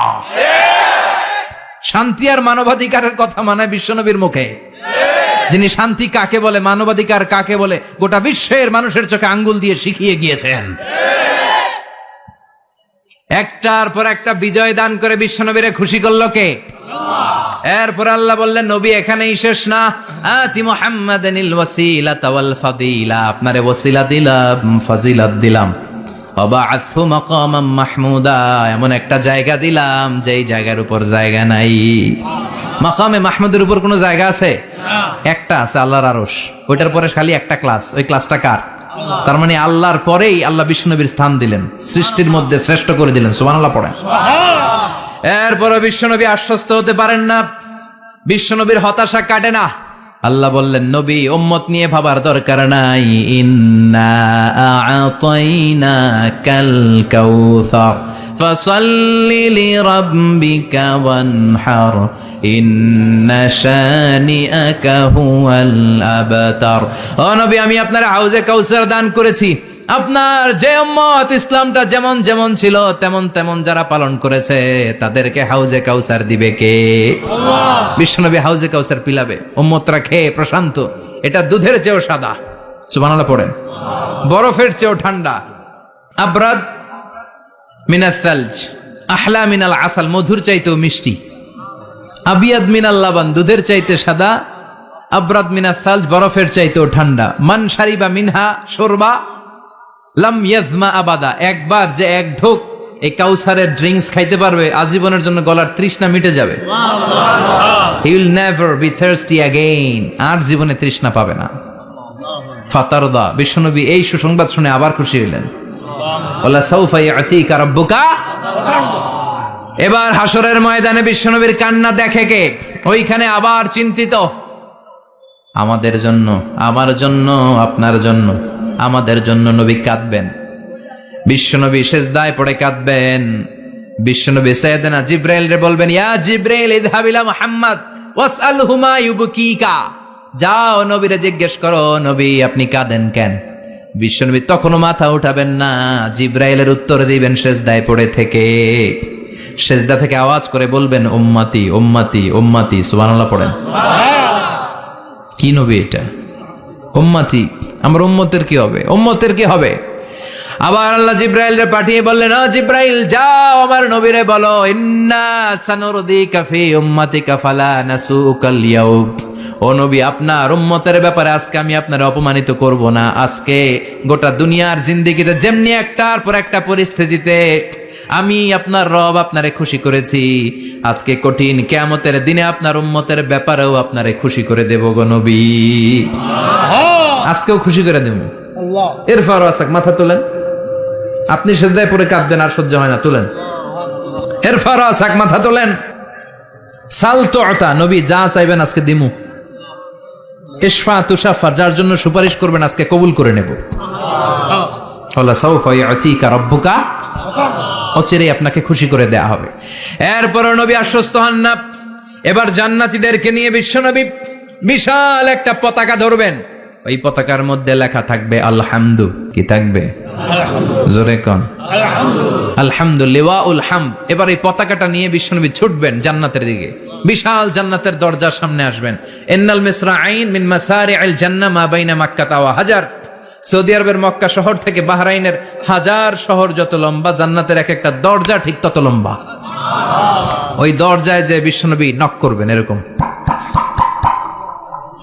শান্তি আর মানবাধিকারের কথা মানায় বিশ্বনবীর মুখে, যিনি শান্তি কাকে বলে, মানবাধিকার কাকে বলে, গোটা বিশ্বের মানুষের চোখে আঙ্গুল দিয়ে শিখিয়ে গিয়েছেন। একটার পর একটা বিজয় দান করে বিশ্বনবীরে খুশি করলো কে? এরপর আল্লাহ বললেন, নবী এখানেই শেষ না, আতি মুহাম্মাদানিল ওয়াসিলাতা ওয়াল ফাদিলা, আপনারে ওয়াসিলা দিলাম, ফাজিলাত দিলাম, ওয়াবা'আথহু মাকামাম মাহমুদা, এমন একটা জায়গা দিলাম যেই জায়গার উপর জায়গা নাই। মাকামে মাহমুদের উপর কোনো জায়গা আছে? একটা আছে, আল্লাহর আরশ। ওইটার পরে খালি একটা ক্লাস, ওই ক্লাসটা কার? তার মানে আল্লাহর পরেই আল্লাহ বিশ্বনবীর স্থান দিলেন, সৃষ্টির মধ্যে শ্রেষ্ঠ করে দিলেন। সুবহানাল্লাহ পড়েন। এরপরে বিশ্বনবী আশ্বস্ত হতে পারেন না, বিশ্বনবীর হতাশা কাটে না। আল্লাহ বললেন, নবী উম্মত নিয়ে ভাবার দরকার নাই, ইন্না আ'তাইনাকাল কাউসার ফাসাল্লি লিরাব্বিকা ওয়ানহার ইন্না শানিআকা হুয়াল আবতার। ও নবী, আমি আপনার হাউজে কাউসার দান করেছি। আপনার যে উম্মত ইসলামটা যেমন যেমন ছিল তেমন তেমন যারা পালন করেছে, তাদেরকে হাউজে কাউসার দিবে কে? আল্লাহ। বিশ্বনবী হাউজে কাউসার পিলাবে, উম্মতরা খেয়ে প্রশান্ত। এটা দুধের চেয়েও সাদা, সুবহানাল্লাহ পড়েন, বরফের চেয়েও ঠান্ডা। আবরাদ মিনাস সালজ আহলা মিনাল আসাল, মধুর চাইতেও মিষ্টি। আবিয়াদ মিনাল লাবান, দুধের চাইতে সাদা। আবরাদ মিনাস সালজ, বরফের চাইতেও ঠান্ডা। মান শারিবা মিনহা শুরবা লাম ইয়াজমা আবাদা, একবার যে এক ঢোক এই কাউসারের ড্রিঙ্কস খাইতে পারবে, আজীবনের জন্য গলার তৃষ্ণা মিটে যাবে। He will never be thirsty again, আর জীবনে তৃষ্ণা পাবে না। ফাতারদা, বিশ্বনবী এই সুসংবাদ শুনে আবার খুশি হলেন। ওয়ালা সাউফা ইয়াতিকা রাব্বুকা, এবার হাসরের ময়দানে বিশ্বনবীর কান্না দেখে কে? ওইখানে আবার চিন্তিত, আমাদের জন্য, আমার জন্য, আপনার জন্য, আমাদের জন্য নবী কাঁদবেন। বিশ্বনবী সেজদায় পড়ে কাঁদবেন। বিশ্বনবী সাইয়েদনা জিব্রাইল রে বলবেন, ইয়া জিব্রাইল ইযহাব ইলা মুহাম্মদ ওয়াসআলহু মা ইউবকিকা, যাও নবীরে জিজ্ঞেস করো, নবী আপনি কাঁদেন কেন? বিশ্বনবী তখনও মাথা উঠাবেন না, জিব্রাইলের উত্তর দিবেন সেজদায় পড়ে থেকে। সেজদা থেকে আওয়াজ করে বলবেন, উম্মতি উম্মতি উম্মতি। সুবহানাল্লাহ পড়েন। কি নবী এটা? উম্মতি, আমার উম্মতের কি হবে? উম্মতের কি হবে? আবার আল্লাহ জিব্রাইলরে পাঠিয়ে বললেন, ও জিব্রাইল যাও আমার নবীরে বলো, ইন্না সানুরদিকা ফি উম্মাতিকা ফালা নাসুকাল ইয়াউম। ও নবী, আপনার উম্মতের ব্যাপারে আজকে আমি আপনার অপমানিত করব না। আজকে গোটা দুনিয়ার জিন্দেগিতে যেমনি একটার পর একটা পরিস্থিতিতে আমি আপনার রব আপনারে খুশি করেছি, আজকে কঠিন কিয়ামতের দিনে আপনার উম্মতের ব্যাপারেও আপনারে খুশি করে দেব গো নবী। আজকেও খুশি করে দেব। এরপর আসাক, মাথা তোলেন। আপনি সেজদায় পড়ে কাঁদবেন আর সহ্য হয় না, তুলেন। এরপর আসাক, মাথা তোলেন। সাল তুতা, নবী যা চাইবেন আজকে দিমু। ইশফা তুশাফা, যার জন্য সুপারিশ করবেন আজকে কবুল করে নেব। ওয়ালা সাউফা ইউতিকা রাব্বুকা, অচিরেই আপনাকে খুশি করে দেয়া হবে। এরপর নবী আশ্বস্ত হন না। এবার জান্নাতীদেরকে নিয়ে বিশ্বনবী বিশাল একটা পতাকা ধরবেন। ওই পতাকার মধ্যে লেখা থাকবে আলহামদু। কি থাকবে? জোরে কোন আলহামদুলিল্লাহ উল হামদ। এবার এই পতাকাটা নিয়ে বিশ্বনবী ছুটবেন জান্নাতের দিকে। বিশাল জান্নাতের দরজার সামনে আসবেন। ইন্নাল মিসরাঈন মিন মাসারি'আল জান্নাহ মা বাইনা মাক্কাহ ওয়া হাজার। সৌদি আরবের মক্কা শহর থেকে বাহরাইনের হাজার শহর যত লম্বা, জান্নাতের এক একটা দরজা ঠিক তত লম্বা। ওই দরজায় যে বিশ্বনবী নক করবেন এরকম,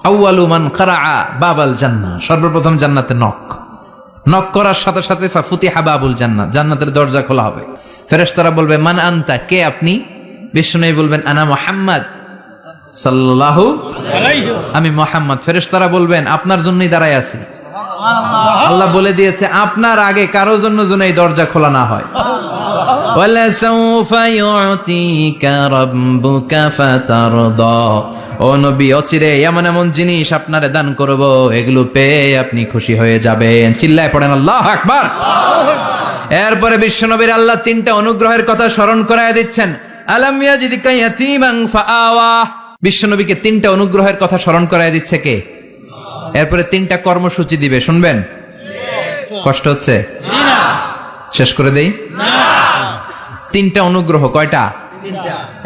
আউয়ালু মান কারাআ বাবাল জান্নাহ, সর্বপ্রথম জান্নাতে নক করার সাথে সাথে ফাফুতিহা বাবুল জান্নাহ, জান্নাতের দরজা খোলা হবে। ফেরেশতারা বলবে, মান আনতা, কে আপনি? বিশ্বনবী বলবেন, আনা মুহাম্মদ সাল্লাল্লাহু আলাইহি, আমি মুহাম্মদ। ফেরেশতারা বলবেন, আপনার জন্যই দাঁড়ায় আছি। আল্লাহ বলে দিয়েছে আপনার আগে কারোর জন্য যেন এই দরজা খোলা না হয়। ওয়ালা সাউফা ইউতিকা রাব্বুকা ফাতারদা, ও নবী অচিরে এমন এমন জিনিস আপনারে দান করব, এগুলো পেয়ে আপনি খুশি হয়ে যাবেন। চিল্লায় পড়েন আল্লাহু আকবার। এরপরে বিশ্বনবীর আল্লাহ তিনটা অনুগ্রহের কথা স্মরণ করায় দিচ্ছেন। আলাম ইয়াজিদকা ইয়াতীমান ফাআওয়া, বিশ্বনবীকে তিনটা অনুগ্রহের কথা স্মরণ করায় দিচ্ছে কে? এরপরে তিনটা কর্মসূচি দিবে, শুনবেন? কষ্ট হচ্ছে? শেষ করে দেই। তিনটা অনুগ্রহ, কয়টা?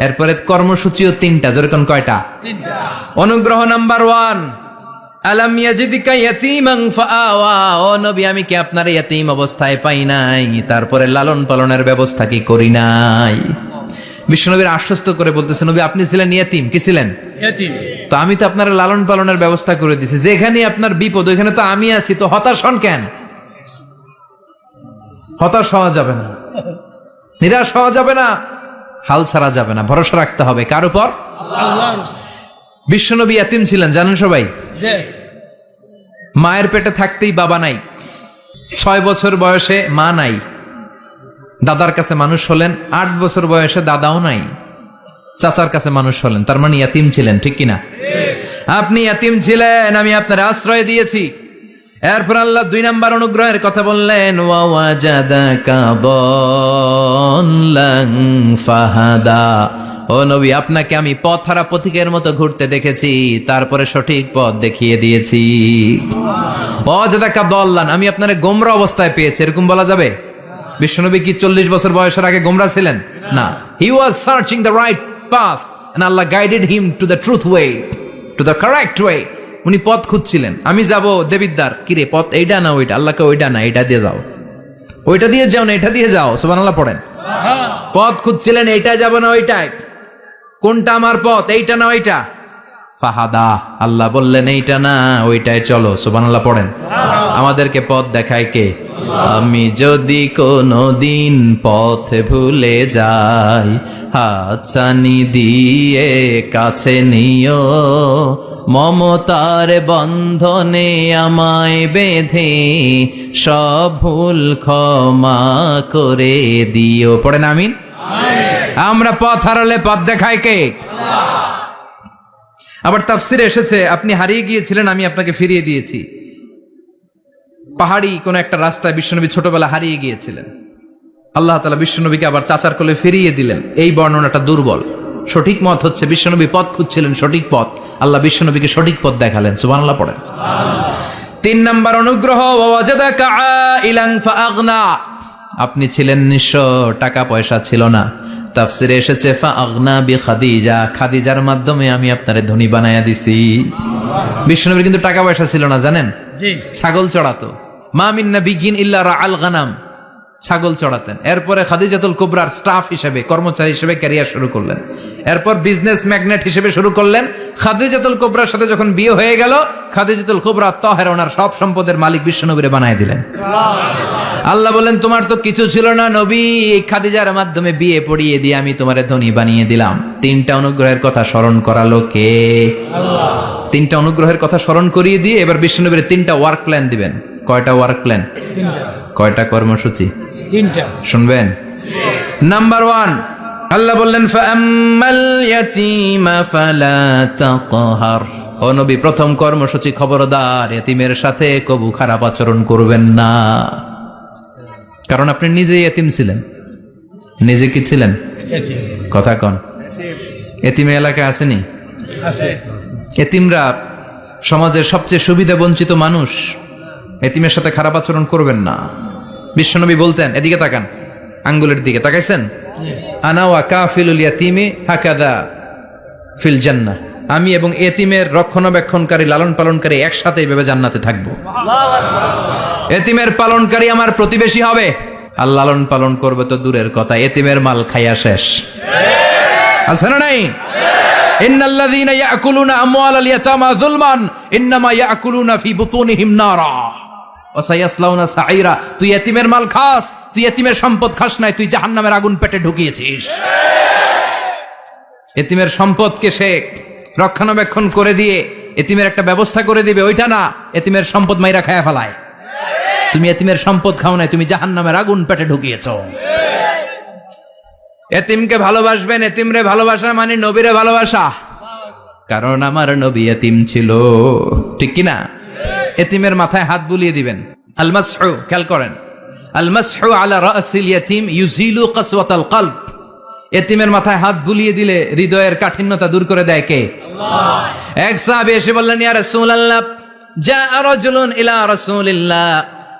এরপরে কর্মসূচিও তিনটা, যেরকম কয়টা? অনুগ্রহ নাম্বার 1, আলাম ইয়াজিদকা ইয়াতীমান ফাআওয়া, ও নবী আমি কি আপনার ইয়াতীম অবস্থায় পাই নাই, তারপরে লালন পালনের ব্যবস্থা কি করি নাই? বিশ্বনবীর আশ্বস্ত করে বলতেছে, নবী আপনি ছিলেন ইয়াতীম। কি ছিলেন? ইয়াতীম। তো আমি তো আপনার লালন পালনের ব্যবস্থা করে দিয়েছি। যেখানে আপনার বিপদ ওইখানে তো আমি আছি, তো হতাশ হন কেন? হতাশ হওয়া যাবে না, নিরাশ হওয়া যাবে না, হাল ছাড়া যাবে না, ভরসা রাখতে হবে কার উপর? আল্লাহ। বিশ্বনবী ইয়াতীম ছিলেন, জানেন সবাই? মায়ের পেটে থাকতেই বাবা নাই, 6 বছর বয়সে মা নাই, দাদার কাছে মানুষ হলেন, 8 বছর বয়সে দাদাও নাই, চাচার কাছে মানুষ হলেন, তার মানে ইয়াতীম ছিলেন, ঠিক কিনা? আপনি ইয়াতীম ছিলেন, আমি আপনার আশ্রয় দিয়েছি। এরপর আল্লাহ 2 নাম্বার অনুগ্রহের কথা বললেন, ওয়া ওয়াজাদাকা দাল্লান ফাহাদা, ও নবী আপনাকে আমি পথহারা পথিকের মতো ঘুরতে দেখেছি, তারপরে সঠিক পথ দেখিয়ে দিয়েছি। ওয়াজাদাকা দাল্লান, আমি আপনারে গোমরা অবস্থায় পেয়েছি, এরকম বলা যাবে? বিশ্বনবী কি 40 বছর বয়সের আগে গোমরা ছিলেন? না, he was searching the right path and আল্লাহ guided him to the truth way, to the correct way. উনি পথ খুঁজছিলেন। আমি যাব দেবিদ্দার, কিরে পথ এইটা না ওইটা? আল্লাহকে ওইটা না এটা দিয়ে যাও, ওইটা দিয়ে যাও না এটা দিয়ে যাও। সুবহানাল্লাহ পড়েন। পথ খুঁজছিলেন, এইটা যাব না ওইটাই, কোনটা আমার পথ, এইটা না ওইটা? ফাহাদা, আল্লাহ বললেন এইটা না ওইটাই চলো। সুবহানাল্লাহ পড়েন। আমাদেরকে পথ দেখায় কে? আমি যদি কোনো দিন পথ ভুলে যাই, হাতছানি দিয়ে কাছে নিও, মমতার বন্ধনে আমায় বেঁধে সব ভুল ক্ষমা করে দিও। পড়েন আমিন। আমরা পথ হারালে পথ দেখায় কে? আবার তাফসিরে এসেছে আপনি হারিয়ে গিয়েছিলেন, আমি আপনাকে ফিরিয়ে দিয়েছি। পাহাড়ি কোন একটা রাস্তায় বিশ্বনবী ছোটবেলা হারিয়ে গিয়েছিলেন, আল্লাহ তাআলা বিশ্বনবীকে আবার চাচার কোলে ফিরিয়ে দিলেন। এই বর্ণনাটা দুর্বল। সঠিক মত হচ্ছে বিশ্বনবী পথ খুঁজছিলেন, সঠিক পথ, আল্লাহ বিশ্বনবীকে সঠিক পথ দেখালেন। সুবহানাল্লাহ পড়েন। 3 নম্বর অনুগ্রহ, ওয়াজাদাকা আইলান ফাআগনা। আপনি ছিলেন নিঃস্ব, টাকা পয়সা ছিল না। তাফসিরে এসেছে ফাআগনা বিখাদিজা, খাদিজার মাধ্যমে আমি আপনারে ধনী বানায়া দিছি। বিশ্বনবীর কিন্তু টাকা পয়সা ছিল না, জানেন? ছাগল চড়াতো। মা মিন নাবিয়্যিন ইল্লা রাআল গানাম, ছাগল চড়াতেন। এরপরে খাদিজাতুল কুবরার স্টাফ হিসেবে, কর্মচারী হিসেবে ক্যারিয়ার শুরু করলেন। এরপর বিজনেস ম্যাগনেট হিসেবে শুরু করলেন। খাদিজাতুল কুবরার সাথে যখন বিয়ে হয়ে গেল, খাদিজাতুল কুবরা তাহেরা ওনার সব সম্পদের মালিক বিশ্বনবীরে বানায় দিলেন। আল্লাহ বলেন তোমার তো কিছু ছিল না নবী, খাদিজার মাধ্যমে বিয়ে পড়িয়ে দিয়ে আমি তোমারে ধনী বানিয়ে দিলাম। 3টা অনুগ্রহের কথা স্মরণ করালো কে? আল্লাহ। 3টা অনুগ্রহের কথা স্মরণ করিয়ে দিয়ে এবার বিশ্বনবীর 3টা ওয়ার্ক প্ল্যান দিবেন। কয়টা ওয়ার্ক প্ল্যান? 3টা। কয়টা কর্মসূচি? 3টা। শুনবেন? নাম্বার 1, আল্লাহ বললেন ফাআম্মাল ইয়াতীমা ফালা তাকহার। ও নবী, প্রথম কর্মসূচি, খবরদার এতিমের সাথে কবু খারাপ আচরণ করবেন না। কারণ আপনি নিজেই এতিম ছিলেন। নিজে কি ছিলেন? কথা কন। এতিমে এলাকায় আসেনি? এতিমরা সমাজের সবচেয়ে সুবিধা বঞ্চিত মানুষ। এতিমের সাথে খারাপ আচরণ করবেন না। বিশ্বনবী বলতেন, এদিকে তাকান, আঙ্গুলের দিকে তাকাইছেন? আনা ওয়া কাফিলুল ইয়াতীমি হাকাদা ফিল জান্নাহ। আমি এবং এতিমের রক্ষণাবেক্ষণকারী, লালন পালনকারী একসাথে এইভাবে জান্নাতে থাকবো। এতিমের পালনকারী আমার প্রতিবেশী হবে, আর লালন পালন করবে তো দূরের কথা, এতিমের মাল খাইয়া শেষ। আছে না নাই? ইন্নাল্লাযীনা ইয়াকুলুনা আমওয়ালাল ইয়াতামা যুলমান ইন্নামা ইয়াকুলুনা ফি বুতুনিহিম নারা ওয়া সায়াসলাউনা সাঈরা। তুই এতিমের মাল খাস, তুই এতিমের সম্পদ খাস নাই, তুই জাহান্নামের আগুন পেটে ঢুকিয়েছিস। এতিমের সম্পদকে সে রক্ষণাবেক্ষণ করে দিয়ে এতিমের একটা ব্যবস্থা করে দিবে, ওইটা না, এতিমের সম্পদ মাইরা খায়া ফেলায়। তুমি এতিমের সম্পদ খাও নাই, তুমি জাহান্নামের আগুন পেটে ঢুকিয়েছো। এতিমকে ভালোবাসবেন, এতিমরে ভালোবাসা মানে নবীরে ভালোবাসা। কারণ আমার নবী এতিম ছিল, ঠিক কিনা? এতিমের মাথায় হাত বুলিয়ে দিবেন। আল মাসহু, খেয়াল করেন, আল মাসহু আলা রাসিল ইয়াতীম ইউজিলু কাসওয়াতাল কলব। এতিমের মাথায় হাত বুলিয়ে দিলে হৃদয়ের কাঠিন্যতা দূর করে দেয় কে? আল্লাহ। এক সাহাবী এসে বললেন, ইয়া রাসূলুল্লাহ, জাআ রাজুলুন ইলা রাসূলিল্লাহ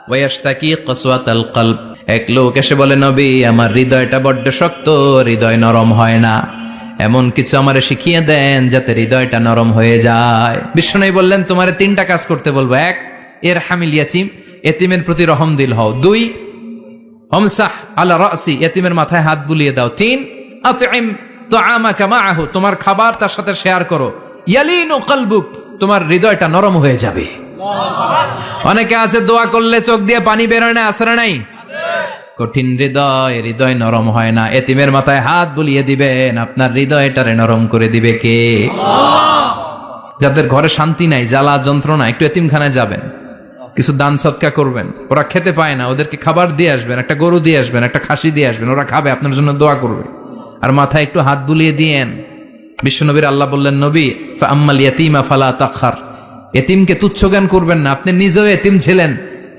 ওয়া ইয়াশতাকি কাসওয়াতাল কলব। এক লোক এসে বলে, নবী, আমার হৃদয়টা বড্ড শক্ত, হৃদয় নরম হয় না, এমন কিছু আমারে শিখিয়ে দেন যাতে হৃদয়টা নরম হয়ে যায়। বিশ্বনবী বললেন, তোমারে 3টা কাজ করতে বলবো। 1, ইরহামিল ইয়াতীম, এতিমের প্রতি রহম দিল হও। 2, আমসাহ আলা রাসি, এতিমের মাথায় হাত বুলিয়ে দাও। 3, আতইম তাআমাকা মাআহু, তোমার খাবার তার সাথে শেয়ার করো। ইয়ালিনু কলবুক, তোমার হৃদয়টা নরম হয়ে যাবে। অনেকে আছে দোয়া করলে চোখ দিয়ে পানি বের হয় না, আসরে নাই? কঠিন হৃদয়, হৃদয় নরম হয় না। এতিমের মাথায় হাত বুলিয়ে দিবেন, আপনার হৃদয়টারে নরম করে দিবে কে? আল্লাহ। যাদের ঘরে শান্তি নাই, জ্বালা যন্ত্রণা, একটু এতিমখানায় যাবেন, কিছু দান সদকা করবেন। ওরা খেতে পায় না, ওদেরকে খাবার দিয়ে আসবেন, একটা গরু দিয়ে আসবেন, একটা খাসি দিয়ে আসবেন, ওরা খাবে, আপনার জন্য দোয়া করবে। আর মাথায় একটু হাত বুলিয়ে দিয়েন। বিশ্বনবীর আল্লাহ বললেন, নবী, ফাআম্মাল ইয়াতীমা ফালা তাকহার, এতিমকে তুচ্ছ জ্ঞান করবেন না। আপনি নিজেও এতিম ছিলেন।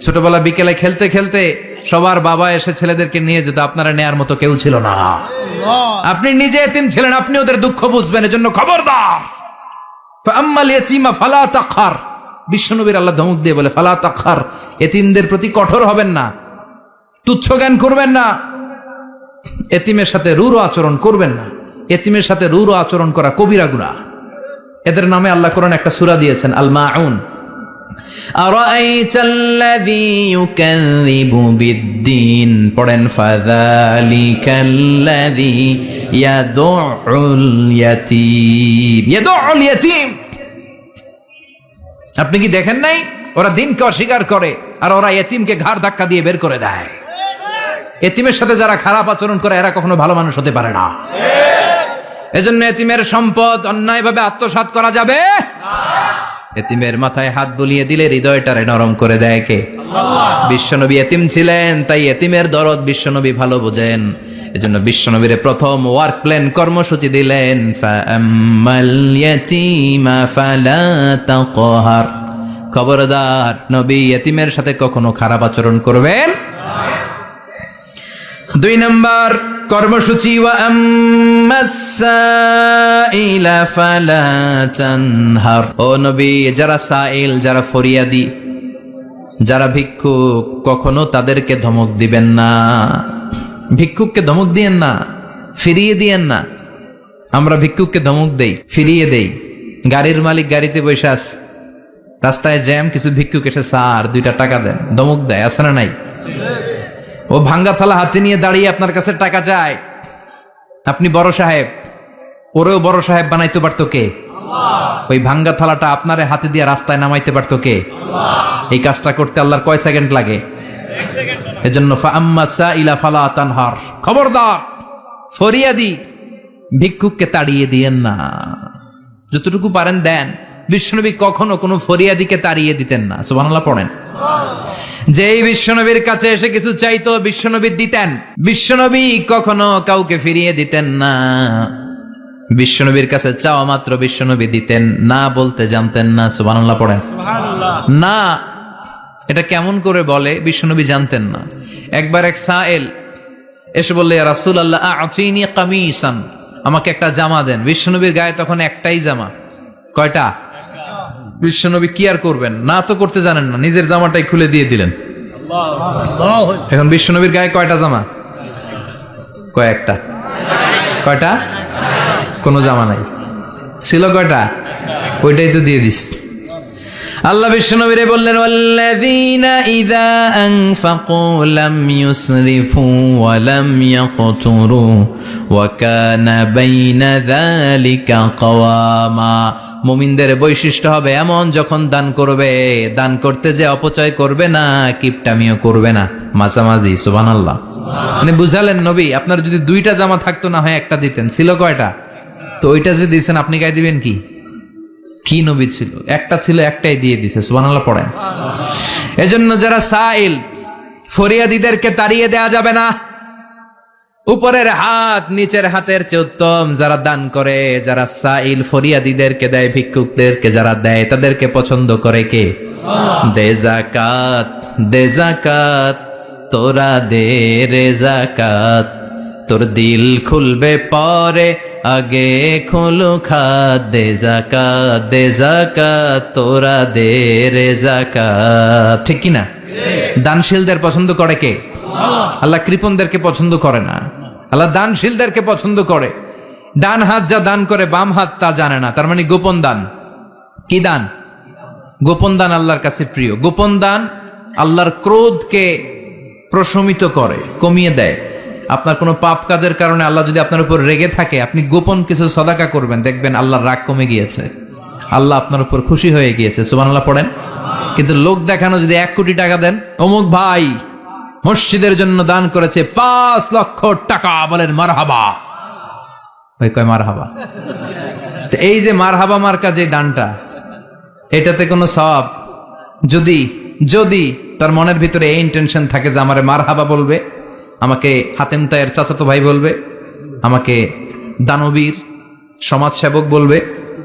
ছোটবেলা বিকেলে খেলতে খেলতে সবার বাবা এসে ছেলেদেরকে নিয়ে যেত, আপনারা নেয়ার মতো কেউ ছিল না। আপনি নিজে এতিম ছিলেন, আপনি ওদের দুঃখ বুঝবেন, এজন্য খবরদার। ফাআম্মাল ইয়াতীমা ফালা তাকহার, বিশ্বনবীর আল্লাহ ধমক দিয়ে বলে, ফালা তাকহার, এতিমদের প্রতি কঠোর হবেন না, তুচ্ছ জ্ঞান করবেন না, এতিমের সাথে রূঢ় আচরণ করবেন না। এতিমের সাথে রূঢ় আচরণ করা কবিরা গুনাহ। এদের নামে আল্লাহ কোরআনে একটা সূরা দিয়েছেন, আল মাউন। আরাআইতাল্লাযী ইউকাযযিবু বিদ্দীন, পড়েন, ফাযালিকাল্লাযী ইয়াদুউল ইয়াতীম। ইয়াদুউল ইয়াতীম, আপনি কি দেখেন নাই? ওরা দিনকে অস্বীকার করে, আর ওরা এতিমকে ঘাড় ধাক্কা দিয়ে বের করে দেয়। এতিমের সাথে যারা খারাপ আচরণ করে, এরা কখনো ভালো মানুষ হতে পারে না। এজন্য এতিমের সম্পদ অন্যায়ভাবে আত্মসাৎ করা যাবে না। এতিমের মাথায় হাত বুলিয়ে দিলে হৃদয়টারে নরম করে দেয় কে? আল্লাহ। বিশ্বনবী এতিম ছিলেন, তাই এতিমের দরদ বিশ্বনবী ভালো বোঝেন। এজন্য বিশ্বনবীর প্রথম ওয়ার্ক প্ল্যান কর্মসূচি দিলেন, ফাআম্মাল ইয়াতীমা ফালা তাকহার। খবরদার, নবী ইয়েতিমের সাথে কখনো খারাপ আচরণ করবেন। 2 নম্বর কর্মসূচি, ওয়া আম্মাস সাইলা ফালা তানহার। ও নবী, যারা সাইল, যারা ফরিয়াদি, যারা ভিক্ষুক, কখনো তাদেরকে ধমক দিবেন না। ভিক্ষুককে ধমক দিয়েন না, ফিরিয়ে দিয়েন না। আমরা ভিক্ষুককে ধমক দেই, ফিরিয়ে দেই। গাড়ির মালিক গাড়িতে বসে আছে, রাস্তায় জ্যাম, কিছু ভিক্ষুক এসে স্যার 2টা টাকা দেন, ধমক দেয়, আছে না নাই? ও ভাঙ্গা থালা হাতে নিয়ে দাঁড়িয়ে আপনার কাছে টাকা চায়। আপনি বড় সাহেব, ওরেও বড় সাহেব বানাইতে পারতো কে? ওই ভাঙ্গা থালাটা আপনারে হাতে দিয়ে রাস্তায় নামাইতে পারতো কে? এই কাজটা করতে আল্লাহর কয় সেকেন্ড লাগে? এজন্য ফাআম্মা সাইলা ফালা তানহার। খবরদার, ফরিয়াদি ভিক্ষুককে তাড়িয়ে দিয়েন না, যতটুকু পারেন দেন। বিশ্বনবী কখনো কোনো ফরিয়াদিকে তাড়িয়ে দিতেন না। সুবহানাল্লাহ পড়েন। যেই বিশ্বনবীর কাছে এসে কিছু চাইতো, বিশ্বনবী দিতেন। বিশ্বনবী কখনো কাউকে ফিরিয়ে দিতেন না। বিশ্বনবীর কাছে চাওয়া মাত্র বিশ্বনবী দিতেন, না বলতে জানতেন না। সুবহানাল্লাহ পড়েন। না, এটা কেমন করে বলে বিশ্বনবী জানতেন না। একবার এক সাইল এসে বললে, ইয়া রাসূলুল্লাহ আ'তিনি কামিসান, আমাকে একটা জামা দেন। বিশ্বনবীর গায়ে তখন একটাই জামা। কয়টা? বিশ্বনবী কি আর করবেন, না তো করতে জানেন না, নিজের জামাটাই খুলে দিয়ে দিলেন। এখন বিশ্বনবীর গায়ে কয়টা জামা? কয়েকটা। কয়টা? কোনো জামা নাই। ছিল কয়টা? ওইটাই তো দিয়ে দিস। আল্লাহ বিশ্বনবীরে বললেন, ওয়াল্লাযীনা ইযা আনফাকু লাম ইউসরিফু ওয়া লাম ইয়াকতুরু ওয়া কানা বাইনা যালিকা কাওয়ামা। মুমিনদের বৈশিষ্ট্য হবে এমন, যখন দান করবে, দান করতে যে অপচয় করবে না, কিপটামিও করবে না, মাঝামাঝি। সুবহানাল্লাহ। মানে বুঝালেন নবী, আপনার যদি 2টা জামা থাকতো না হয় একটা দিতেন। ছিল কয়টা? তো ওইটা যে দিয়েছেন আপনি গায়ে দিবেন কি? কি নবী ছিল? একটা ছিল, একটাই দিয়ে দিছে। সুবহানাল্লাহ পড়েন। এজন্য যারা সাইল, ফরিয়াদিদেরকে তাড়িয়ে দেয়া যাবে না। উপরের হাত নিচের হাতের চেয়ে উত্তম যারা দান করে, যারা সাইল ফরিয়াদিদেরকে দেয়, ভিক্ষুকদেরকে যারা দেয়, তাদেরকে পছন্দ করে কে? দে যাকাত, দে যাকাত, তোরা দে রে যাকাত, তোর দিল খুলবে পরে, আগে খোলো খাত। দে যাকাত, দে যাকাত, তোরা দে রে যাকাত। ঠিক কিনা? দানশীলদের পছন্দ করে কে? আল্লাহ কৃপণদেরকে পছন্দ করে না, আল্লাহ দানশীলদেরকে পছন্দ করে। ডান হাত যা দান করে, বাম হাত তা জানে না, তার মানে গোপন দান। কি দান? গোপন দান আল্লাহর কাছে প্রিয়। গোপন দান আল্লাহর ক্রোধকে প্রশমিত করে, কমিয়ে দেয়। আপনার কোনো পাপ কাজের কারণে আল্লাহ যদি আপনার উপর রেগে থাকে, আপনি গোপন কিছু সদাকা করবেন, দেখবেন আল্লাহর রাগ কমে গিয়েছে, আল্লাহ আপনার উপর খুশি হয়ে গিয়েছে। সুবহানাল্লাহ পড়েন। কিন্তু লোক দেখানো যদি 1 কোটি টাকা দেন, অমুক ভাই মসজিদের জন্য দান করেছে 5 লক্ষ টাকা, বলেন মারহাবা। ওই কয় মারহাবা। তো এই যে মারহাবা মার্কা যে দানটা, এটাতে কোনো সওয়াব, যদি যদি তার মনের ভিতরে এই ইন্টেনশন থাকে যে আমারে মারহাবা বলবে, আমাকে হাতেম তায়ের চাচাতো ভাই বলবে, আমাকে দানবীর সমাজসেবক বলবে,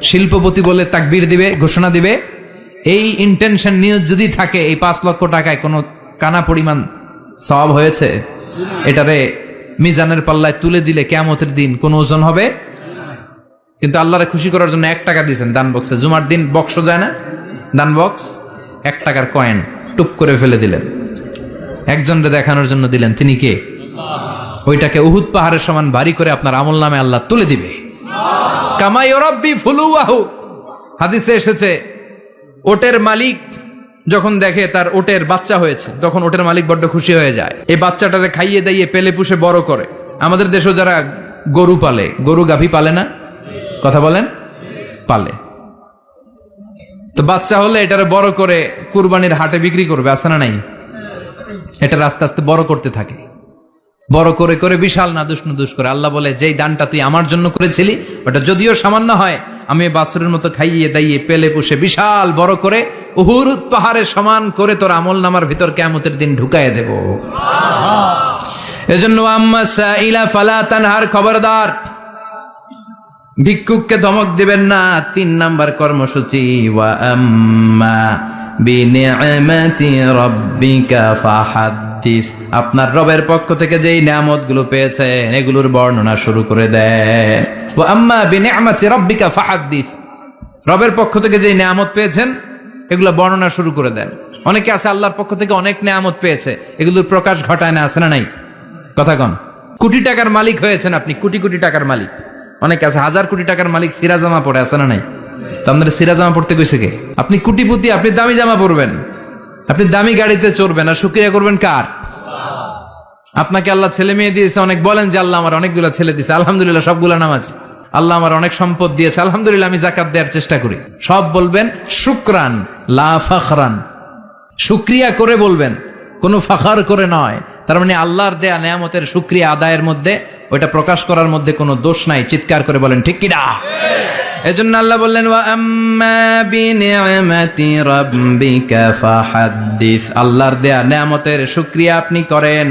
শিল্পপতি বলে তাকবীর দিবে, ঘোষণা দিবে, এই ইন্টেনশন নিয়ে যদি থাকে, এই 5 লক্ষ টাকায় কোনো কানা পরিমাণ সওয়াব হয়েছে, এটারে মিজানের পাল্লায় তুলে দিলে কিয়ামতের দিন কোন ওজন হবে? কিন্তু আল্লাহরে খুশি করার জন্য 1 টাকা দিয়েছেন দান বক্সে। জুমার দিন বক্স যায় না, দান বক্স, 1 টাকার কয়েন টুপ করে ফেলে দিলেন, একজনকে দেখানোর জন্য দিলেন। তিনি কে? ওইটাকে উহুদ পাহাড়ের সমান ভারী করে আপনার আমল নামে আল্লাহ তুলে দিবে। কামা ইউরাব্বি ফুলুয়াহু, হাদিসে এসেছে, ওটের মালিক যখন দেখে তার ওটের বাচ্চা হয়েছে, তখন ওটের মালিক বড্ড খুশি হয়ে যায়। এই বাচ্চাটারে খাইয়ে দাইয়ে পেলে পুষে বড় করে। আমাদের দেশেও যারা গরু পালে, গরু গাভী পালে না? কথা বলেন, পালে। তো বাচ্চা হলে এটারে বড় করে কুরবানির হাটে বিক্রি করবে, আছে না নাই? এটা আস্তে আস্তে বড় করতে থাকে, বড় করে করে বিশাল নাদুস নুদুস করে। আল্লাহ বলে, যেই দানটা তুই আমার জন্য করেছিলি, ওটা যদিও সামান্য হয়, আমি বাছুরের মতো খাইয়ে দাইয়ে পেলে পুষে বিশাল বড় করে উহুদ পাহাড়ের সমান করে তোর আমল নামার ভিতর কিয়ামতের দিন ঢুকায় দেব। এজন্য আম্মা সাইলা ফালা তানহার, খবরদার ভিক্ষুককে ধমক দিবেন না। 3 নাম্বার কর্মসূচি, ওয়া আম্মা বিনিআমাতি রাব্বিকা ফাহাদ্দিস, আপনার রবের পক্ষ থেকে যেই নিয়ামতগুলো পেয়েছেন এগুলোর বর্ণনা শুরু করে দেন। ওয়া আম্মা বিনিআমাতি রাব্বিকা ফাহাদ্দিস, রবের পক্ষ থেকে যেই নিয়ামত পেয়েছেন এগুলো বর্ণনা শুরু করে দেন। অনেকে আছে আল্লাহর পক্ষ থেকে অনেক নিয়ামত পেয়েছে, এগুলোর প্রকাশ ঘটায় না, আছে না নাই? কথা কন। কোটি টাকার মালিক হয়েছেন আপনি, কোটি কোটি টাকার মালিক। অনেকে আছে 1000 কোটি টাকার মালিক, সিরা জামা পরে, আছে না নাই? তো আপনাদের সিরা জামা পড়তে কইছে কে? আপনি কোটিপতি, আপনি দামি জামা পরবেন, আপনি দামি গাড়িতে চড়বেন, আর শুকরিয়া করবেন কার? আপনাকে আল্লাহ ছেলে মেয়ে দিয়েছে, অনেক বলেন যে আল্লাহ আমার অনেকগুলো ছেলে দিয়েছে, আলহামদুলিল্লাহ সবগুলা নামাজ। আল্লাহ আমার অনেক সম্পদ দিয়েছে, আলহামদুলিল্লাহ আমি যাকাত দেওয়ার চেষ্টা করি। সব বলবেন শুকরান লা ফখরান, শুকরিয়া করে বলবেন, কোনো ফাখার করে নয়। তার মানে আল্লাহর দেয়া নিয়ামতের শুকরিয়া আদায়ের মধ্যে, ওইটা প্রকাশ করার মধ্যে কোনো দোষ নাই। চিৎকার করে বলেন ঠিক কিনা? এজন্য আল্লাহ বললেন ওয়া আম্মা বিনিআমাতি রাব্বিকা ফাহাদ্দিস, আল্লাহর দেয়া নিয়ামতের শুকরিয়া আপনি করেন,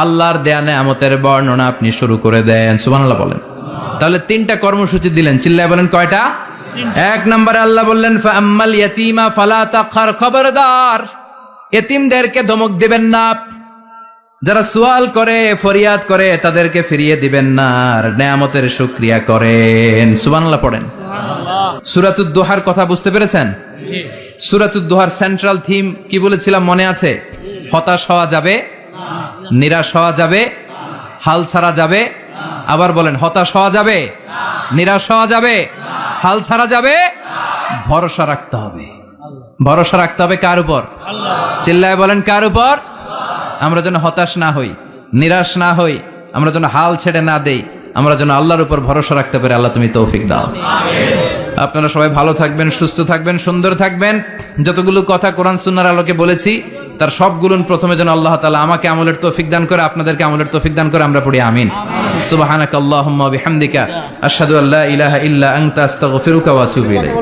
আল্লাহর দেয়া নিয়ামতের বর্ণনা আপনি শুরু করে দেন। সুবহানাল্লাহ বলেন। তাহলে 3টা কর্মসূচি দিলেন, চিল্লায় বলেন কয়টা? 1 নম্বরে আল্লাহ বললেন ফা আম্মাল ইয়াতীমা ফালা তাকহার, খবরদার এতিমদেরকে ধমক দিবেন না। যারা সুয়াল করে, ফরিয়াদ করে, তাদেরকে ফিরিয়ে দিবেন না, আর নিয়ামতের শুকরিয়া করেন। সুবহানাল্লাহ পড়েন। সূরাতুদ দোহার কথা বুঝতে পেরেছেন? সূরাতুদ দোহার সেন্ট্রাল থিম কি বলেছিলাম মনে আছে? হতাশ হওয়া যাবে, নিরাশ হওয়া যাবে, হাল ছাড়া যাবে। আবার বলেন, হতাশ হওয়া যাবে, নিরাশ হওয়া যাবে, হাল ছাড়া যাবে, ভরসা রাখতে হবে। ভরসা রাখতে হবে কার উপর? চিল্লায় বলেন কার উপর? আমরা যেন হতাশ না হই, নিরাশ না হই, আমরা যেন হাল ছেড়ে না দেই, আমরা যেন আল্লাহর উপর ভরসা রাখতে পারি। আল্লাহ তুমি তৌফিক দাও। আপনারা সবাই ভালো থাকবেন, সুস্থ থাকবেন, সুন্দর থাকবেন। যতগুলো কথা কোরআন সুন্নাহর আলোকে বলেছি তার সবগুলো প্রথমে যেন আল্লাহ তাআলা আমাকে আমলের তৌফিক দান করে, আপনাদেরকে আমলের তৌফিক দান করে। আমরা পড়ি আমিন। সুবহানাকাল্লাহুম্মা ওয়া বিহামদিকা আশহাদু আল্লা ইলাহা ইল্লা আনতা আস্তাগফিরুকা ওয়া আতুবু ইলাইক।